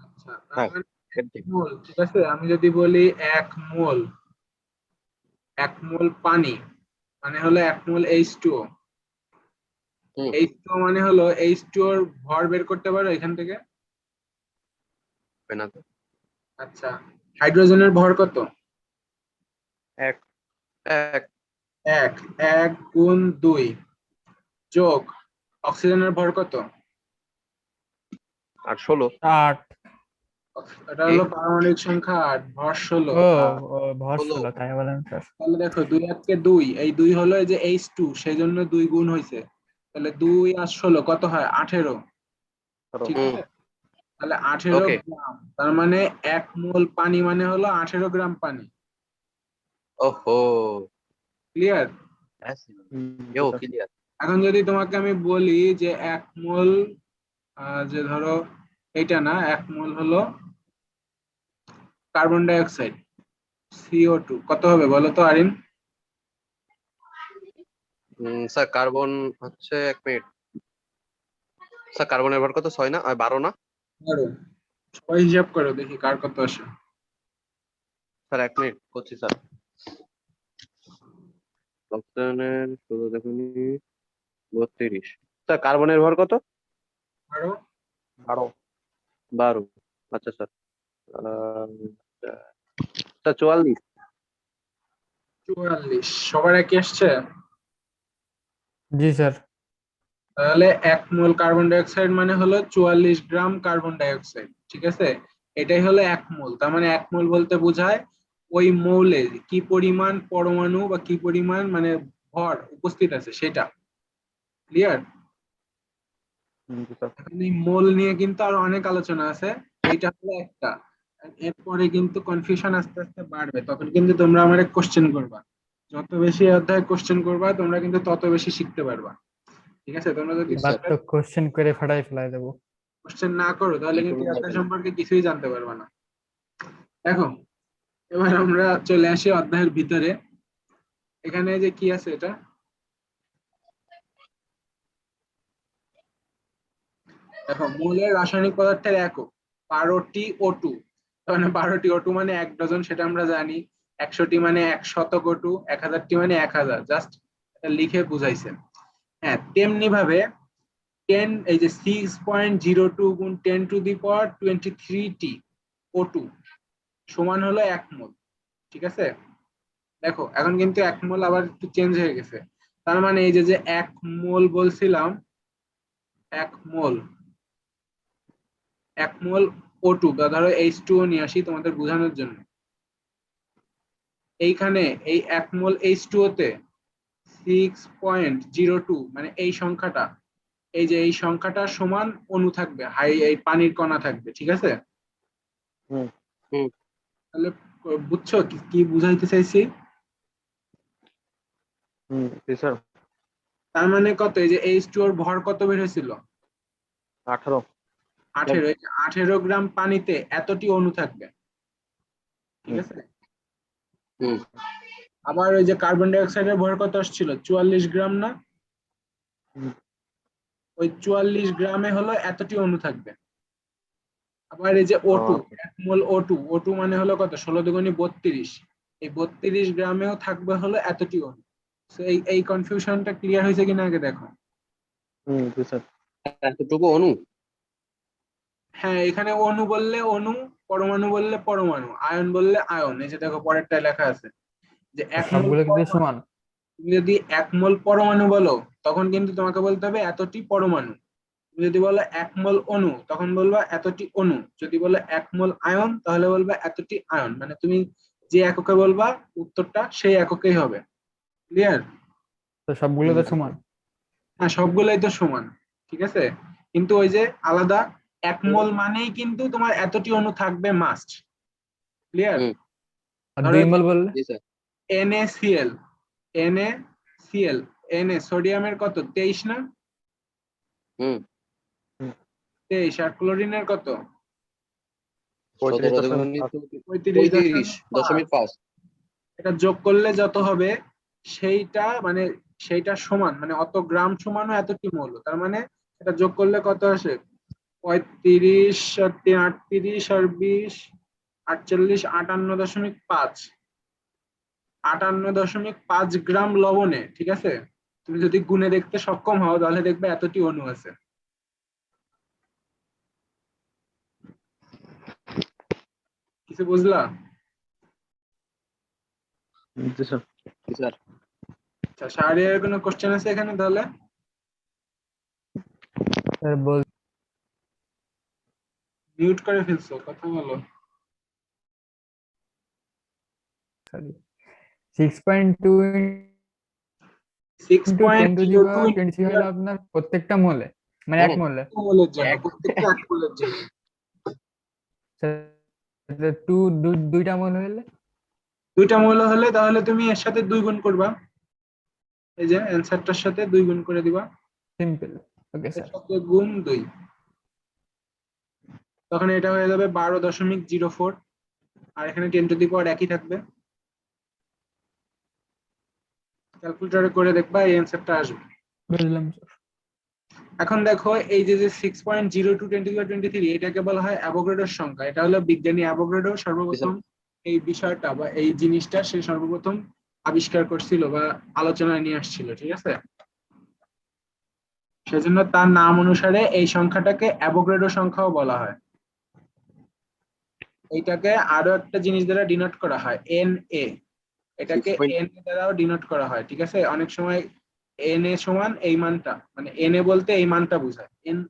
আচ্ছা, তার হ্যাঁ, মানে সেটাই। মোল, ঠিক আছে, আমি যদি বলি এক মোল, এক মোল পানি মানে হলো এক মোল H2O। হুম। H2O মানে হলো H2O এর ভর বের করতে পারো এখান থেকে? হয় না তো। আচ্ছা, হাইড্রোজেনের ভর কত? এক। এক। এক, 1 গুণ 2 যোগ অক্সিজেনের ভর কত? আর 16। 8। এটা কি? হলো পারমাণবিক সংখ্যা 8, ভর 16। ও, ও ভর 16। 16, তাই বলেন স্যার। তাহলে দেখো 2 1 কে 2, এই 2 হলো এই যে H2, সেই জন্য 2 গুণ হয়েছে, তাহলে 2 আর 16 কত হয়, 18। ঠিক হুম। আছে, তাহলে 18 ওকে। গ্রাম, তার মানে 1 মোল পানি মানে হলো 18 গ্রাম পানি। ওহো। ক্লিয়ার? জি ইও স্যার। ক্লিয়ার। এখন যদি তোমাকে আমি বলি যে 1 মোল, যে ধরো এটা না, 1 মোল হলো কার্বন ডাই অক্সাইড CO2, কত হবে বলো তো আরিন? স্যার কার্বন হচ্ছে 1 মিনিট, স্যার কার্বনের ভর কত, 6 না 12 না? ধরো, সবাই হিসাব করো দেখি কার কত আসে। স্যার 1 মিনিট করছি স্যার। অক্সিজেনের 16 দেখুন, 32। স্যার কার্বনের ভর কত? আরো 12। 12। আচ্ছা স্যার। আহ, স্যার 44। 44, সবার একই আসছে? জি স্যার। তাহলে 1 মোল কার্বন ডাই অক্সাইড মানে হলো 44 গ্রাম কার্বন ডাই অক্সাইড, ঠিক আছে, এটাই হলো 1 মোল। তার মানে 1 মোল বলতে বোঝায় ওই মৌলে কি পরিমাণ পরমাণু বা কি পরিমাণ মানে ভর উপস্থিত আছে সেটা। ক্লিয়ার? জি স্যার। এখন এই মোল নিয়ে কিন্তু আরো অনেক আলোচনা আছে, এইটা হলো একটা। এরপরে কিন্তু কনফিউশন আস্তে আস্তে বাড়বে, তখন কিন্তু তোমরা আমারে কোশ্চেন করবা, যত বেশি অধ্যায় কোশ্চেন করবা তোমরা কিন্তু তত বেশি শিখতে পারবা। ঠিক আছে, তোমরা যদি জি এবার স্যার। তো কোশ্চেন করে ফাটাই ফেলাই দেবো। কোশ্চেন না করো তাহলে কিন্তু এই অধ্যায় সম্পর্কে কিছুই জানতে পারবে না। দেখো, এবার আমরা চলে আসি অধ্যায়ের ভিতরে। এখানে যে কি আছে এটা, দেখো মৌলের রাসায়নিক পদার্থের একক 12টি O2, মানে 12টি O2 মানে 1 ডজন, সেটা আমরা জানি। 100টি মানে 1 শতক O2, 1000টি মানে 1000, জাস্ট এটা লিখে বুঝাইছে। হ্যাঁ, তেমনি ভাবে 10, এই যে 6.02 গুণ 10⁻23টি O2 সমান হলো 1 মোল। ঠিক আছে, দেখো এখন কিন্তু 1 মোল আবার একটু চেঞ্জ হয়ে গেছে, তার মানে এই যে যে 1 মোল বলছিলাম, 1 মোল 1 মোল O2 বা ধরো H2O নিয়ে আসি তোমাদের বোঝানোর জন্য। এইখানে এই 1 মোল H2O তে 6.02 মানে এই সংখ্যাটা, এই যে এই সংখ্যাটা সমান অণু থাকবে, এই পানির কণা থাকবে, ঠিক আছে? হুম হুম তাহলে বুঝছো কি কি বুঝাইতে চাইছি? হুম জি স্যার। তার মানে কত, এই যে H2O এর ভর কত বের হয়েছিল? 18। 18। 18 গ্রাম পানিতে এতটি অণু থাকবে, ঠিক হুম আছে? হুম আবার ওই যে কার্বন ডাই অক্সাইডের ভর কত আসছিল, 44 গ্রাম না? হুম। ওই 44 গ্রামে হলো এতটি অণু থাকবে। আবার এই যে O2, ও, 1 মোল O2 মানে হলো কত, 16 দুগুণী 32, এই 32 গ্রামেও থাকবে হলো এতটি অণু। So এই কনফিউশনটা ক্লিয়ার হয়েছে কিনা আগে দেখো। জি স্যার। এতটুকু অনু। হ্যাঁ, এখানে অণু বললে অণু, পরমাণু বললে পরমাণু, আয়ন বললে আয়ন। এই যে দেখো পরেরটা লেখা আছে যে 1 মোল সবগুলো কিন্তু পরমাণু। সমান। তুমি যদি 1 মোল পরমাণু বলো তখন কিন্তু তোমাকে বলতে হবে এতটি পরমাণু। তুমি যদি বলো 1 মোল অণু তখন বলবা এতটি অণু। যদি বলো 1 মোল আয়ন তাহলে বলবা এতটি আয়ন। মানে তুমি যে এককে বলবা উত্তরটা সেই এককেই হবে। ক্লিয়ার? তো সবগুলো তো সমান। হ্যাঁ, সবগুলাই তো সমান, ঠিক আছে। কিন্তু ওই যে আলাদা, 1 মোল মানেই কিন্তু তোমার এতটি অণু থাকবে মাস্ট। ক্লিয়ার? হুম আর ধরো 2 মোল বললে? জি স্যার। NaCl, NaCl, Na সোডিয়ামের কত, 23 না? হুম 23। আর ক্লোরিনের কত, 17 35.5। দুগুণী 35.5। 35.5। এটা যোগ করলে যত হবে সেইটা মানে সেইটা সমান, মানে অত গ্রাম সমান এতটি মৌল। তার মানে এটা যোগ করলে কত আসে, 35 আর 3 38 আর 20 48, 58.5, 58.5 গ্রাম লবণে, ঠিক আছে? তুমি যদি গুণে দেখতে সক্ষম হও তাহলে দেখবে এতটি অণু আছে। কিছু বুঝলা? জি স্যার। জি স্যার। আচ্ছা, শাহরিয়ার কোনো কোশ্চেন আছে এখানে তাহলে? স্যার বল। মিউট করে ফেলছো, কথা বলো। Sorry, 6.2 six into point 10 to the zero to power 23 হলো আপনার প্রত্যেকটা মোলে, মানে এক হ্যাঁ মোলে। মোলের জন্য, এক প্রত্যেকটা 1 মোলের জন্য। স্যার দুইটা মোল হলে? দুইটা মৌল হলে তাহলে তুমি এর সাথে 2 গুণ করবা, এই যে অ্যান্সারটার সাথে 2 গুণ করে দিবা। সিম্পল। ওকে এর স্যার। সাথে গুণ 2, তখন এটা হয়ে যাবে 12.04। আর এখানে 10 টু দি পাওয়ার একই থাকবে। ক্যালকুলেটরে করে দেখবা এই অ্যান্সারটা আসবে। বুঝলাম স্যার। এখন দেখো এই যে 6.02 10 টু দি পাওয়ার 23, এটাকে বলা হয় অ্যাভোগাড্রোর সংখ্যা। এটা হলো বিজ্ঞানী অ্যাভোগাড্রো জি স্যার। সর্বপ্রথম এই বিষয়টা বা এই জিনিসটা সে সর্বপ্রথম আবিষ্কার করছিল বা আলোচনায় নিয়ে আসছিল, ঠিক আছে? সেজন্য তার নাম অনুসারে এই সংখ্যাটাকে অ্যাভোগাড্রো সংখ্যাও বলা হয়। এইটাকে আরো একটা জিনিস দ্বারা ডিনোট করা হয়, Na। এটাকে 6. Na দ্বারাও ডিনোট করা হয়, ঠিক আছে? অনেক সময় Na সমান এই মানটা, মানে Na বলতে এই মানটা বোঝায়, Na।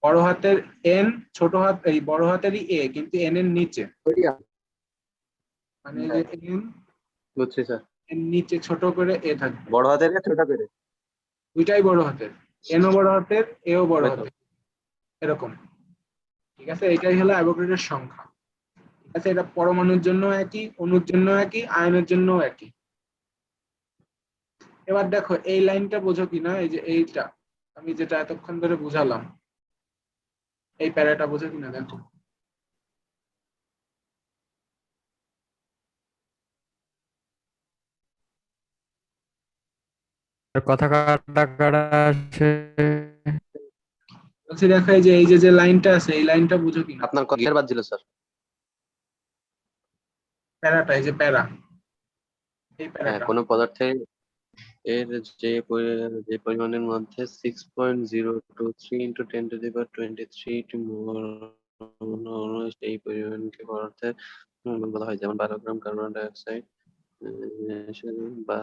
বড় হাতের N, ছোট হাত এই বড় হাতেরই A, কিন্তু N এর নিচে, মানে এই যে N বুঝছি স্যার। এর নিচে ছোট করে A থাকবে। বড় হাতের না ছোট করে? দুইটাই বড় হাতের, N ও বড় হাতের, A ও বড় হয়তো। হাতের, এরকম, ঠিক আছে? এটাই হলো অ্যাভোগাড্রোর সংখ্যা। ঠিক আছে, এটা পরমাণুর জন্য একই, অণুর জন্য একই, আয়নের জন্য একই। এবার দেখো এই লাইনটা বোঝো কিনা, এই যে এইটা আমি যেটা এতক্ষণ ধরে বুঝালাম, এই প্যারাটা বোঝো কিনা দেখো। কথা কাটা কাটা আসে। বলছি দেখো এই যে যে লাইনটা আছে এই লাইনটা বুঝো কিনা, আপনার ক্লিয়ার বাদ দিল স্যার। প্যারাটা, এই যে প্যারা, এই হ্যাঁ, প্যারাটা। কোনো পদার্থের এর যে পরিমাণের মধ্যে 6.023 ইন্টু 10 টু দি পাওয়ার 23 মোল সেই পরিমাণকে পদার্থের বলা হয়, যেমন 12 গ্রাম কার্বন ডাই অক্সাইড বা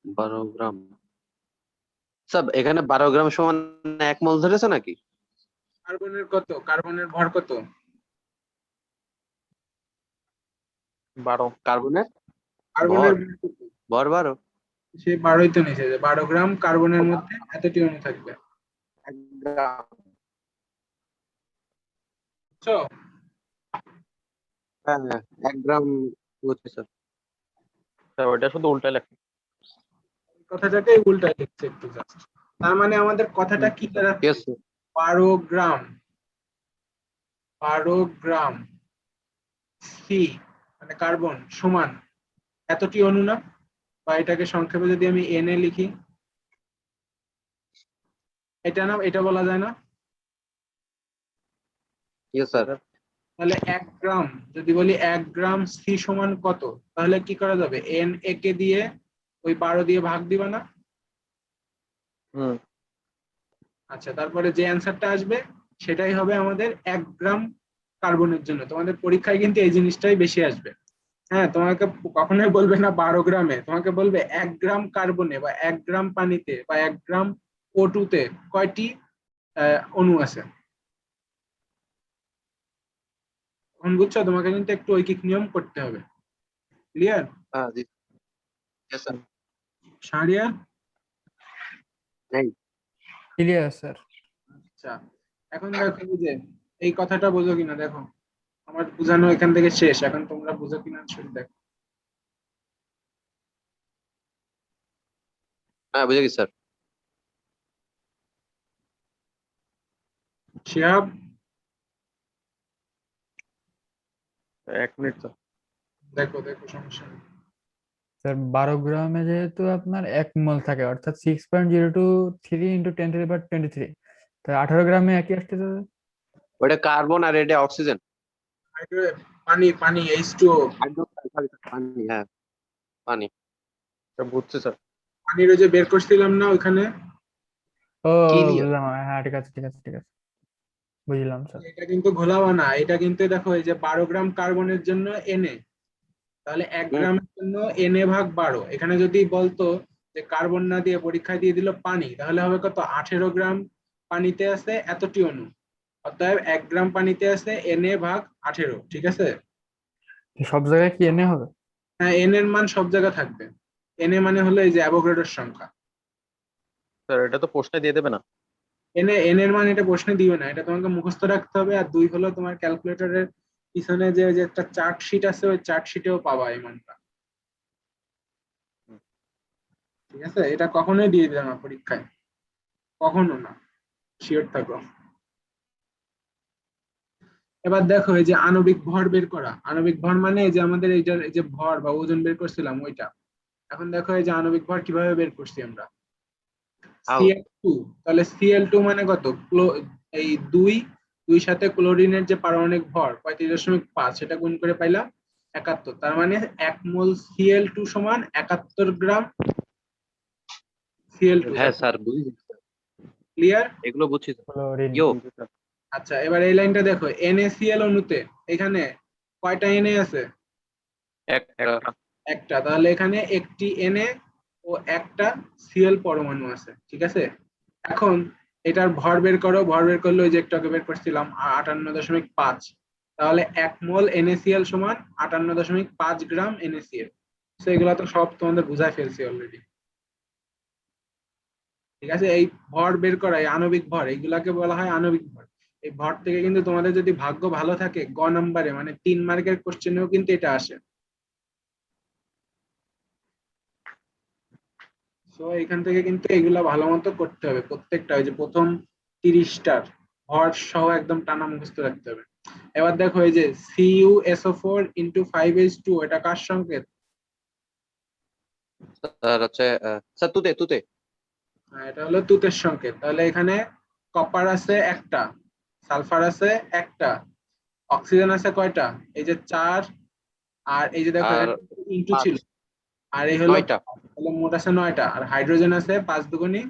12 গ্রাম। স্যার এখানে 12 গ্রাম সমান 1 মোল ধরেছে নাকি? কার্বনের কত? কার্বনের ভর কত? 12। কার্বনের কার্বনের ভর ভর কত? ভর 12। সে 12ই তো নিচে, যে 12 গ্রাম কার্বনের মধ্যে এতটি অণু থাকবে। 1 গ্রাম। বুঝছো? হ্যাঁ, 1 গ্রাম বুঝছি স্যার। স্যার ওইটা শুধু উল্টা লেখা। এই কথাটাকে উল্টায় লিখছে একটু জাস্ট। তার মানে আমাদের কথাটা কি ঠিক দাঁড়াচ্ছে? আছে। 12 গ্রাম, 12 গ্রাম সি মানে কার্বন সমান এতটি অণু না? বা এটাকে সংক্ষেপে যদি আমি এন লিখি, এটা না, এটা বলা যায় না? Yes sir. তাহলে 1 গ্রাম যদি বলি 1 গ্রাম সি সমান কত, তাহলে কি করা যাবে? এন এ কে দিয়ে ওই 12 দিয়ে ভাগ দিবা না? হুম। আচ্ছা, তারপরে যে অ্যান্সারটা আসবে সেটাই হবে আমাদের 1 গ্রাম কার্বনের জন্য। তোমাদের পরীক্ষায় কিন্তু এই জিনিসটাই বেশি আসবে। হ্যাঁ, তোমাকে কখনোই বলবে না 12 গ্রামে, তোমাকে বলবে 1 গ্রাম কার্বনে বা 1 গ্রাম পানিতে বা 1 গ্রাম O2 তে কয়টি অণু আছে। এখন বুঝছো? তোমাকে কিন্তু একটু ঐকিক নিয়ম করতে হবে। ক্লিয়ার? হ্যাঁ জি। Yes sir. শাহরিয়ার? নেই। Clear sir. আচ্ছা, এখন দেখো এই যে এই কথাটা বোঝো কিনা দেখো। আমার বোঝানো এখান থেকে শেষ, এখন তোমরা বুঝো কিনা শুধু দেখো। হ্যাঁ বুঝে গেছি স্যার। শিহাব? 1 minute sir. দেখো দেখো, সমস্যা নেই। স্যার 12 গ্রামে যেহেতু আপনার 1 মোল থাকে, অর্থাৎ 6.023 × 10⁻23, তাই 18 গ্রামে একই আসতে যাবে। ওটা কার্বন আর এটা অক্সিজেন। পানি, পানি H2O। পানি, হ্যাঁ পানি। স্যার বুঝছি স্যার। পানির ওই যে বের করছিলাম না ওখানে, ও কি দিয়ে? বুঝলাম, হ্যাঁ ঠিক আছে ঠিক আছে ঠিক আছে, বুঝলাম স্যার। এটা কিন্তু ঘোলাওয়া না, এটা কিন্তু দেখো এই যে 12 গ্রাম কার্বনের জন্য এনএ, তাহলে 1 হুম। গ্রামের জন্য এনএ ভাগ 12। এখানে যদি বলতো যে কার্বন না দিয়ে পরীক্ষায় দিয়ে দিল পানি, তাহলে হবে কত? 18 গ্রাম পানিতে আছে এতটি অণু, অতএব 1 গ্রাম পানিতে আছে এনএ ভাগ 18। ঠিক আছে? সব জায়গায় কি এনে হবে? হ্যাঁ, এন এর মান সব জায়গায় থাকবে। এনএ মানে হলো এই যে অ্যাভোগাড্রোর সংখ্যা। স্যার এটা তো প্রশ্নে দিয়ে দেবে না। এন এর মান এটা প্রশ্নে দিবে না, এটা তোমাকে মুখস্থ রাখতে হবে। আর 2 হলো তোমার ক্যালকুলেটরের পিছনে যে যে একটা চার্ট শিট আছে, ওই চার্ট শিটেও পাবা এই মানটা। ঠিক আছে? এটা কখনোই দিয়ে দিবে না পরীক্ষায়, কখনো না, শিওর থাকো। এবার দেখো এই যে আণবিক ভর বের করা। আণবিক ভর মানে এই যে আমাদের এইটার এই যে ভর বা ওজন বের করছিলাম ওইটা। এখন দেখো এই যে আণবিক ভর কিভাবে বের করছি আমরা। হাউ? Cl2, তাহলে Cl2 মানে কত? এই দুই, দুই সাথে ক্লোরিনের যে পারমাণবিক ভর 35.5, সেটা গুণ করে পাইলাম 71। তার মানে 1 মোল Cl2 সমান 71 গ্রাম Cl2। হ্যাঁ স্যার বুঝি। ক্লিয়ার? এগুলো বুঝছি স্যার। ক্লোরিন। ইয়ো। জি স্যার। আচ্ছা, এবার এই লাইনটা দেখো, NaCl অণুতে এখানে কয়টা Na আছে? একটা। একটা। তাহলে এখানে একটি Na ও একটা Cl পরমাণু আছে। ঠিক আছে? এখন এটার ভর বের করো। ভর বের করলে ওই যে একটু আগে বের করছিলাম 58.5। তাহলে 1 মোল NaCl সমান 58.5 গ্রাম NaCl। তো এগুলো তো সব তোমাদের বুঝাই ফেলছি অলরেডি। ঠিক আছে? এই ভর বের করা, এই আণবিক ভর, এইগুলাকে বলা হয় আণবিক ভর। এই ভর থেকে কিন্তু তোমাদের যদি ভাগ্য ভালো থাকে, গ নাম্বারে মানে 3 মার্কের কোশ্চেনেও কিন্তু এটা আসে। সো এখান থেকে কিন্তু এগুলা ভালো মতো করতে হবে প্রত্যেকটা, ওই যে প্রথম 30টার ভর সহ একদম টানা মুখস্থ রাখতে হবে। এবার দেখো এই যে CuSO4 × 5H2, এটা কার সংকেত? স্যার হচ্ছে স্যার তুতে তুতে। এটা হলো তুতের সংকেত। তাহলে এখানে কপার আছে একটা, সালফার আছে একটা, অক্সিজেন আছে কয়টা? এই যে 4, আর এই যে দেখো আর এখানে ইনটু 5। ছিল, আর এই হলো 9টা। তাহলে মোট আছে 9টা। আর হাইড্রোজেন আছে 5 দুগুণী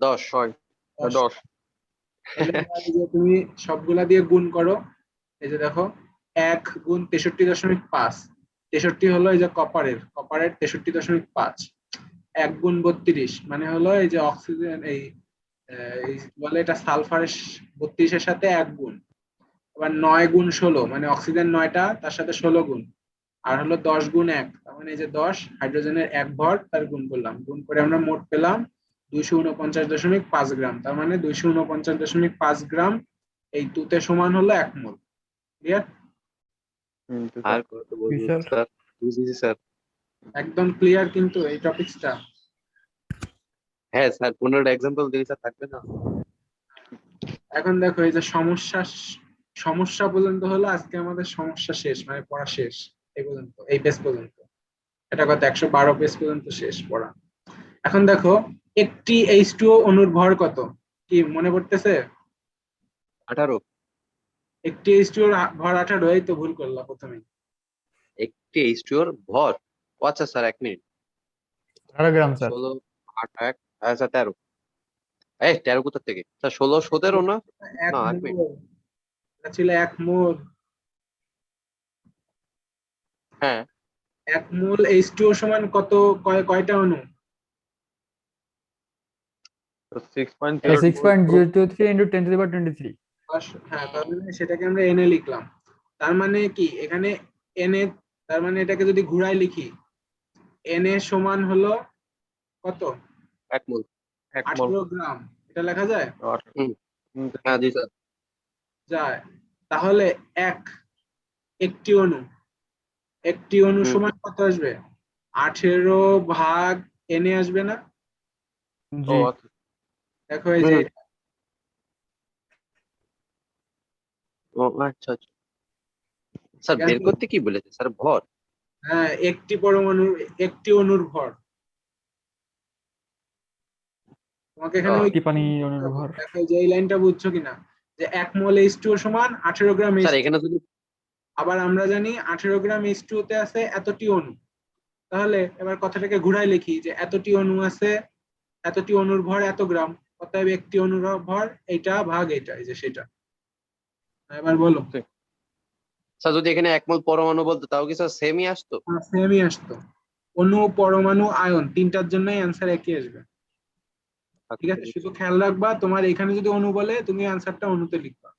10। 6। 10। 10। তাহলে এবার এই যে তুমি সবগুলা দিয়ে গুণ করো। এই যে দেখো 1 গুণ 63.5, 63 হলো এই যে কপারের 63.5, 1 গুণ 32 মানে হলো এই যে অক্সিজেন, এই বলে এটা সালফার 32-এর সাথে 1 গুণ, আবার 9 গুণ 16 মানে অক্সিজেন 9টা তার সাথে 16 গুণ, আর হলো 10 গুণ 1, তার মানে এই যে 10 হাইড্রোজেনের 1 ভর তার গুণ করলাম, গুণ করে আমরা মোট পেলাম 249.5 গ্রাম, তার মানে 249.5 গ্রাম এই তুতে সমান হলো 1 মোল। ক্লিয়ার? আর কত বলবো স্যার স্যার, বুঝেছি স্যার। একদম ক্লিয়ার কিন্তু এই টপিকসটা। হ্যাঁ স্যার, 15টা এক্সাম্পল দিলে স্যার থাকবে না? এখন দেখো এই যে সমস্যা পর্যন্ত হলো আজকে আমাদের সমস্যা শেষ, মানে পড়া শেষ এই পর্যন্ত, এই পেজ পর্যন্ত। এটা কত 112 পেজ পর্যন্ত শেষ পড়া। এখন দেখো একটি H2O অণুর ভর কত, কি মনে পড়তেছে? 18। একটি H2O এর ভর 18, এই তো ভুল করলাম প্রথমে। একটি H2O এর ভর, ও আচ্ছা স্যার 1 মিনিট, 18 গ্রাম স্যার। 16 8 1 আচ্ছা 13, এই 13 কোথা থেকে স্যার? 16 17 না? এক না 1 মিনিট, মোল, এটা ছিল 1 মোল। হ্যাঁ 1 মোল H2O সমান কত, কয়টা অণু? 6.024 6.023 into 10 to the power 23। হ্যাঁ, তাহলে সেটাকে আমরা এনে লিখলাম। তার মানে কি এখানে এনে, তার মানে এটাকে যদি ঘুরাই লিখি, এনে সমান হলো কত? 1 মোল। 1 মোল 18 গ্রাম, এটা লেখা যায়? হ্যাঁ জি স্যার। যায়। তাহলে একটি অণু হুম, সমান কত আসবে? 18 ভাগ এনে আসবে না? ও জি আচ্ছা। দেখো এই যে হুম, এটা। ও আচ্ছা আচ্ছা স্যার, ঠিক বের আছে? করতে কি বলেছে স্যার? ভর? হ্যাঁ, একটি অণুর ভর। তোমাকে এখানে ওই একটি পানি অণুর ভর। দেখো এই যে এই লাইনটা বুঝছো কিনা, যে 1 মোল H2O সমান 18 গ্রাম স্যার H2O। এখানে যদি, আবার আমরা জানি 18 গ্রাম H2O তে আছে এতটি অণু। তাহলে এবার কথাটাকে ঘুরাই লিখি যে এতটি অণু আছে, এতটি অণুর ভর এত গ্রাম, অতএব একটি অণুর ভর এইটা ভাগ এইটা, এই যে সেটা। এবার বলো। স্যার যদি এখানে 1 মোল পরমাণু বলতো তাও কি স্যার সেমই আসতো? সেমই আসতো। অণু, পরমাণু, আয়ন তিনটার জন্যই অ্যান্সার একই আসবে। ঠিক আচ্ছা আছে, শুধু বুঝছি। খেয়াল রাখবা তোমার এখানে যদি অণু বলে তুমি অ্যান্সারটা অণুতে লিখবা।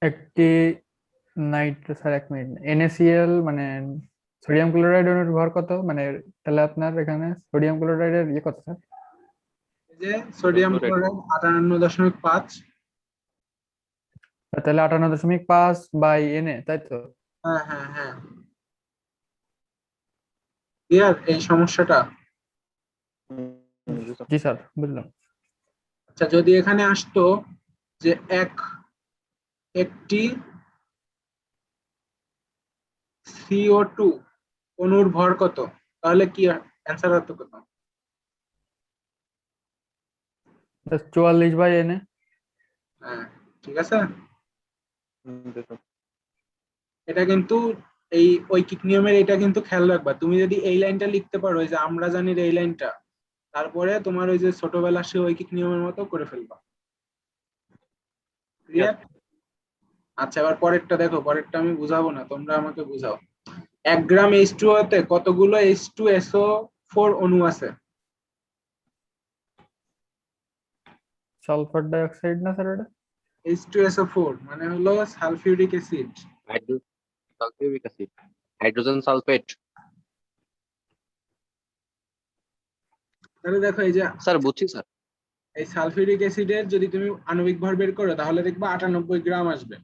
একটি স্যার 1 মিনিট, NaCl মানে সোডিয়াম ক্লোরাইড অণুর ভর কত, মানে তাহলে আপনার এখানে সোডিয়াম ক্লোরাইডের কত স্যার? এই যে সোডিয়াম ক্লোরাইড। ক্লোরাইড 58.5। তাহলে 58.5 বাই Na, তাই তো? হ্যাঁ হ্যাঁ হ্যাঁ, ক্লিয়ার এই সমস্যাটা? জি স্যার, বুঝলাম। আচ্ছা, যদি এখানে আসতো যে একটি CO2 অণুর ভর কত, তাহলে কি অ্যান্সার হতো কত? 44 বাই Na। হ্যাঁ, ঠিক আছে। এটা কিন্তু এই ঐকিক নিয়মের, এটা কিন্তু খেয়াল রাখবা, তুমি যদি এই লাইনটা লিখতে পারো, এই যে আমরা জানি এই লাইনটা, তারপরে তোমার ওই যে ছোটবেলার সে ঐকিক নিয়মের মতো করে ফেলবা। ক্লিয়ার? আচ্ছা, এবার পরেরটা দেখো, পরেরটা আমি বুঝাবো না, তোমরা আমাকে বুঝাও। 1 গ্রাম H2O তে কতগুলো H2SO4 অণু আছে? সালফার ডাই অক্সাইড না স্যার এটা? H2SO4 মানে হলো sulphuric acid. Sulphuric acid, hydrogen sulphate. তাহলে দেখো এই যে স্যার বুঝছি স্যার। এই সালফিউরিক অ্যাসিডের যদি তুমি আণবিক ভর বের করো তাহলে দেখবা 98 গ্রাম আসবে।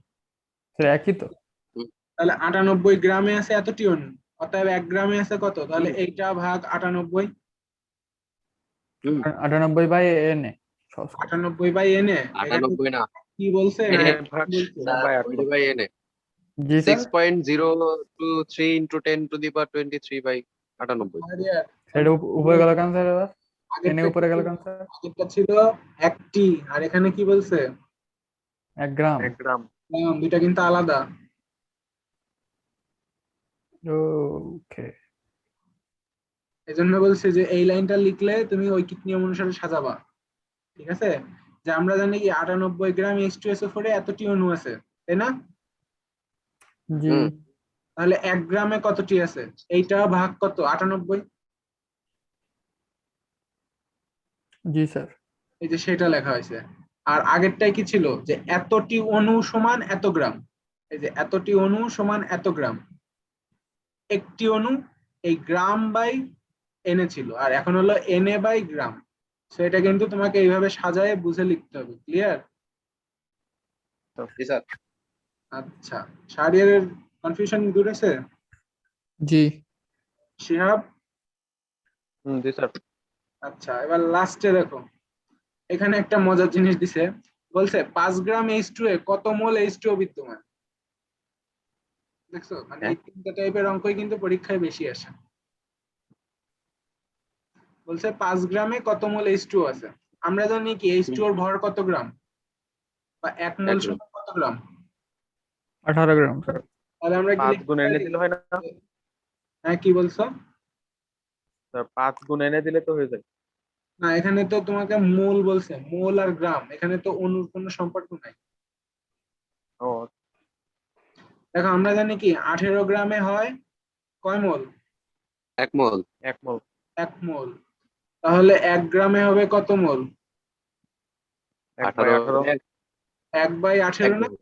স্যার একই তো। হুম, তাহলে 98 গ্রামে আছে এতটি অণু, অতএব 1 গ্রামে আছে কত, তাহলে হুম, এইটা ভাগ 98। হুম। 98 বাই Na। 98 বাই এনে, এখানে 98 না, কি বলছে না এনে কি ভাগ বলছে? না বাই 8 ওইটা বাই এনে। জি sir. 6.023 into 10 to the power 23 by 98। আরে, সেটা উপরে গেল কেন স্যার? এবার Na আগেরটা কি উপরে গেল ছিল? কেন স্যার? আগেরটা ছিল একটি, আর এখানে কি বলছে? 1 গ্রাম। 1 গ্রাম। দুইটা কিন্তু আলাদা। ওকে। এজন্য বলছে যে এই লাইনটা লিখলে তুমি ঐকিক নিয়ম অনুসারে সাজাবা। ঠিক আছে, যে আমরা জানি কি 98 গ্রাম H2SO4 এ এতটি অণু আছে, তাই না? জি। হুম, তাহলে 1 গ্রামে কতটি আছে? এইটা ভাগ কত 98? জি স্যার। এই যে সেটা লেখা হয়েছে। আর আগেরটাই কি ছিল যে এতটি অণু সমান এত গ্রাম, এই যে এতটি অণু সমান এত গ্রাম, একটি অণু এই গ্রাম বাই এনে ছিল, আর এখন হলো এনএ বাই গ্রাম। তো এটা কিন্তু তোমাকে এইভাবে সাজায় বুঝে লিখতে হবে, ক্লিয়ার? জি স্যার। আচ্ছা, শাহরিয়ারের কনফিউশন দূর হয়েছে? জি শিহাব? জি স্যার। আচ্ছা, এবার লাস্টে দেখো, এখানে একটা মজার জিনিস দিছে, বলছে 5 গ্রাম H2 এ কত মোল H2O বিদ্যমান। দেখছো, মানে এই হ্যাঁ। তিনটা টাইপের অঙ্কই কিন্তু পরীক্ষায় বেশি আসে। বলছে 5 গ্রামে কত মোল H2O আছে। আমরা জানি কি H2O এর ভর কত গ্রাম, বা 1 মোল একদম। সমান কত গ্রাম? 18 গ্রাম স্যার। তাহলে আমরা কি 5 লিখতে গুণ এনে পারি? দিলে হয় না হ্যাঁ, কি বলছো? স্যার? 5 গুণ এনে দিলে তো হয়ে যায়। না, এখানে তো তোমাকে মোল বলছে, মোল আর গ্রাম, এখানে তো অণুর কোনো সম্পর্ক নাই। ও দেখো, আমরা জানি কি 18 গ্রামে হয় কয় মোল? 1 মোল। 1 মোল। 1 মোল। তাহলে 1 গ্রামে হবে কত মোল? 18 1/18। 1/18 না? মোল।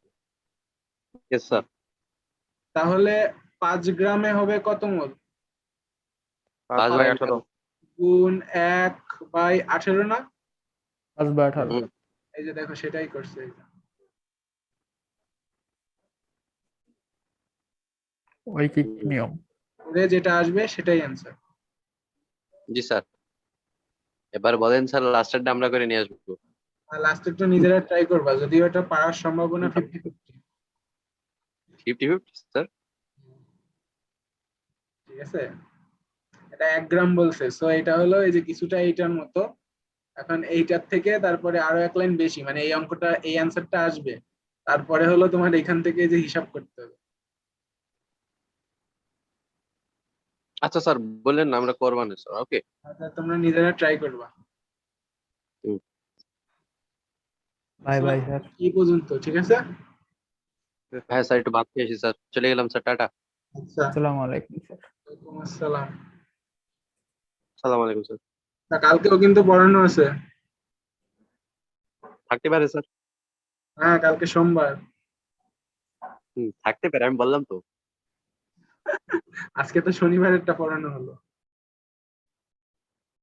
Yes sir. তাহলে 5 গ্রামে হবে কত মোল? 5/18। 5/18। গুণ 1/18 না? 5/18। হুম। এই যে দেখো, সেটাই করছে এই যে। ঐকিক নিয়ম। করে যেটা আসবে সেটাই অ্যান্সার। জি স্যার। এবার বলেন স্যার, লাস্টেরটা আমরা করে নিয়ে আসবো। আর লাস্টে একটু নিজেরা ট্রাই করবা, যদিও এটা পারার সম্ভাবনা 50-50। 50-50 স্যার। ঠিক আছে, এটা 1 গ্রাম বলছে, সো এটা হলো এই যে কিছুটা এইটার মতো। এখন এইটার থেকে তারপরে আরো 1 লাইন বেশি, মানে এই অঙ্কটা, এই অ্যান্সারটা আসবে, তারপরে হলো তোমার এখান থেকে যে হিসাব করতে হবে। আচ্ছা স্যার, বললেন না আমরা করবো না স্যার, ওকে। আচ্ছা, তোমরা নিজেরা ট্রাই করবা। Bye bye sir. কি পর্যন্ত, ঠিক আছে? হ্যাঁ স্যার, একটু ভাত খেয়েছি স্যার, চলে গেলাম স্যার, টাটা। আচ্ছা, আসসালামু আলাইকুম স্যার। ওয়ালাইকুম আসসালাম। সালাম আলাইকুম স্যার। তা কালকেও কিন্তু পড়ানো আছে। থাকতে পারে স্যার। হ্যাঁ, কালকে সোমবার। থাকতে পারে, আমি বললাম তো। আজকে তো শনিবারেরটা পড়ানো হলো।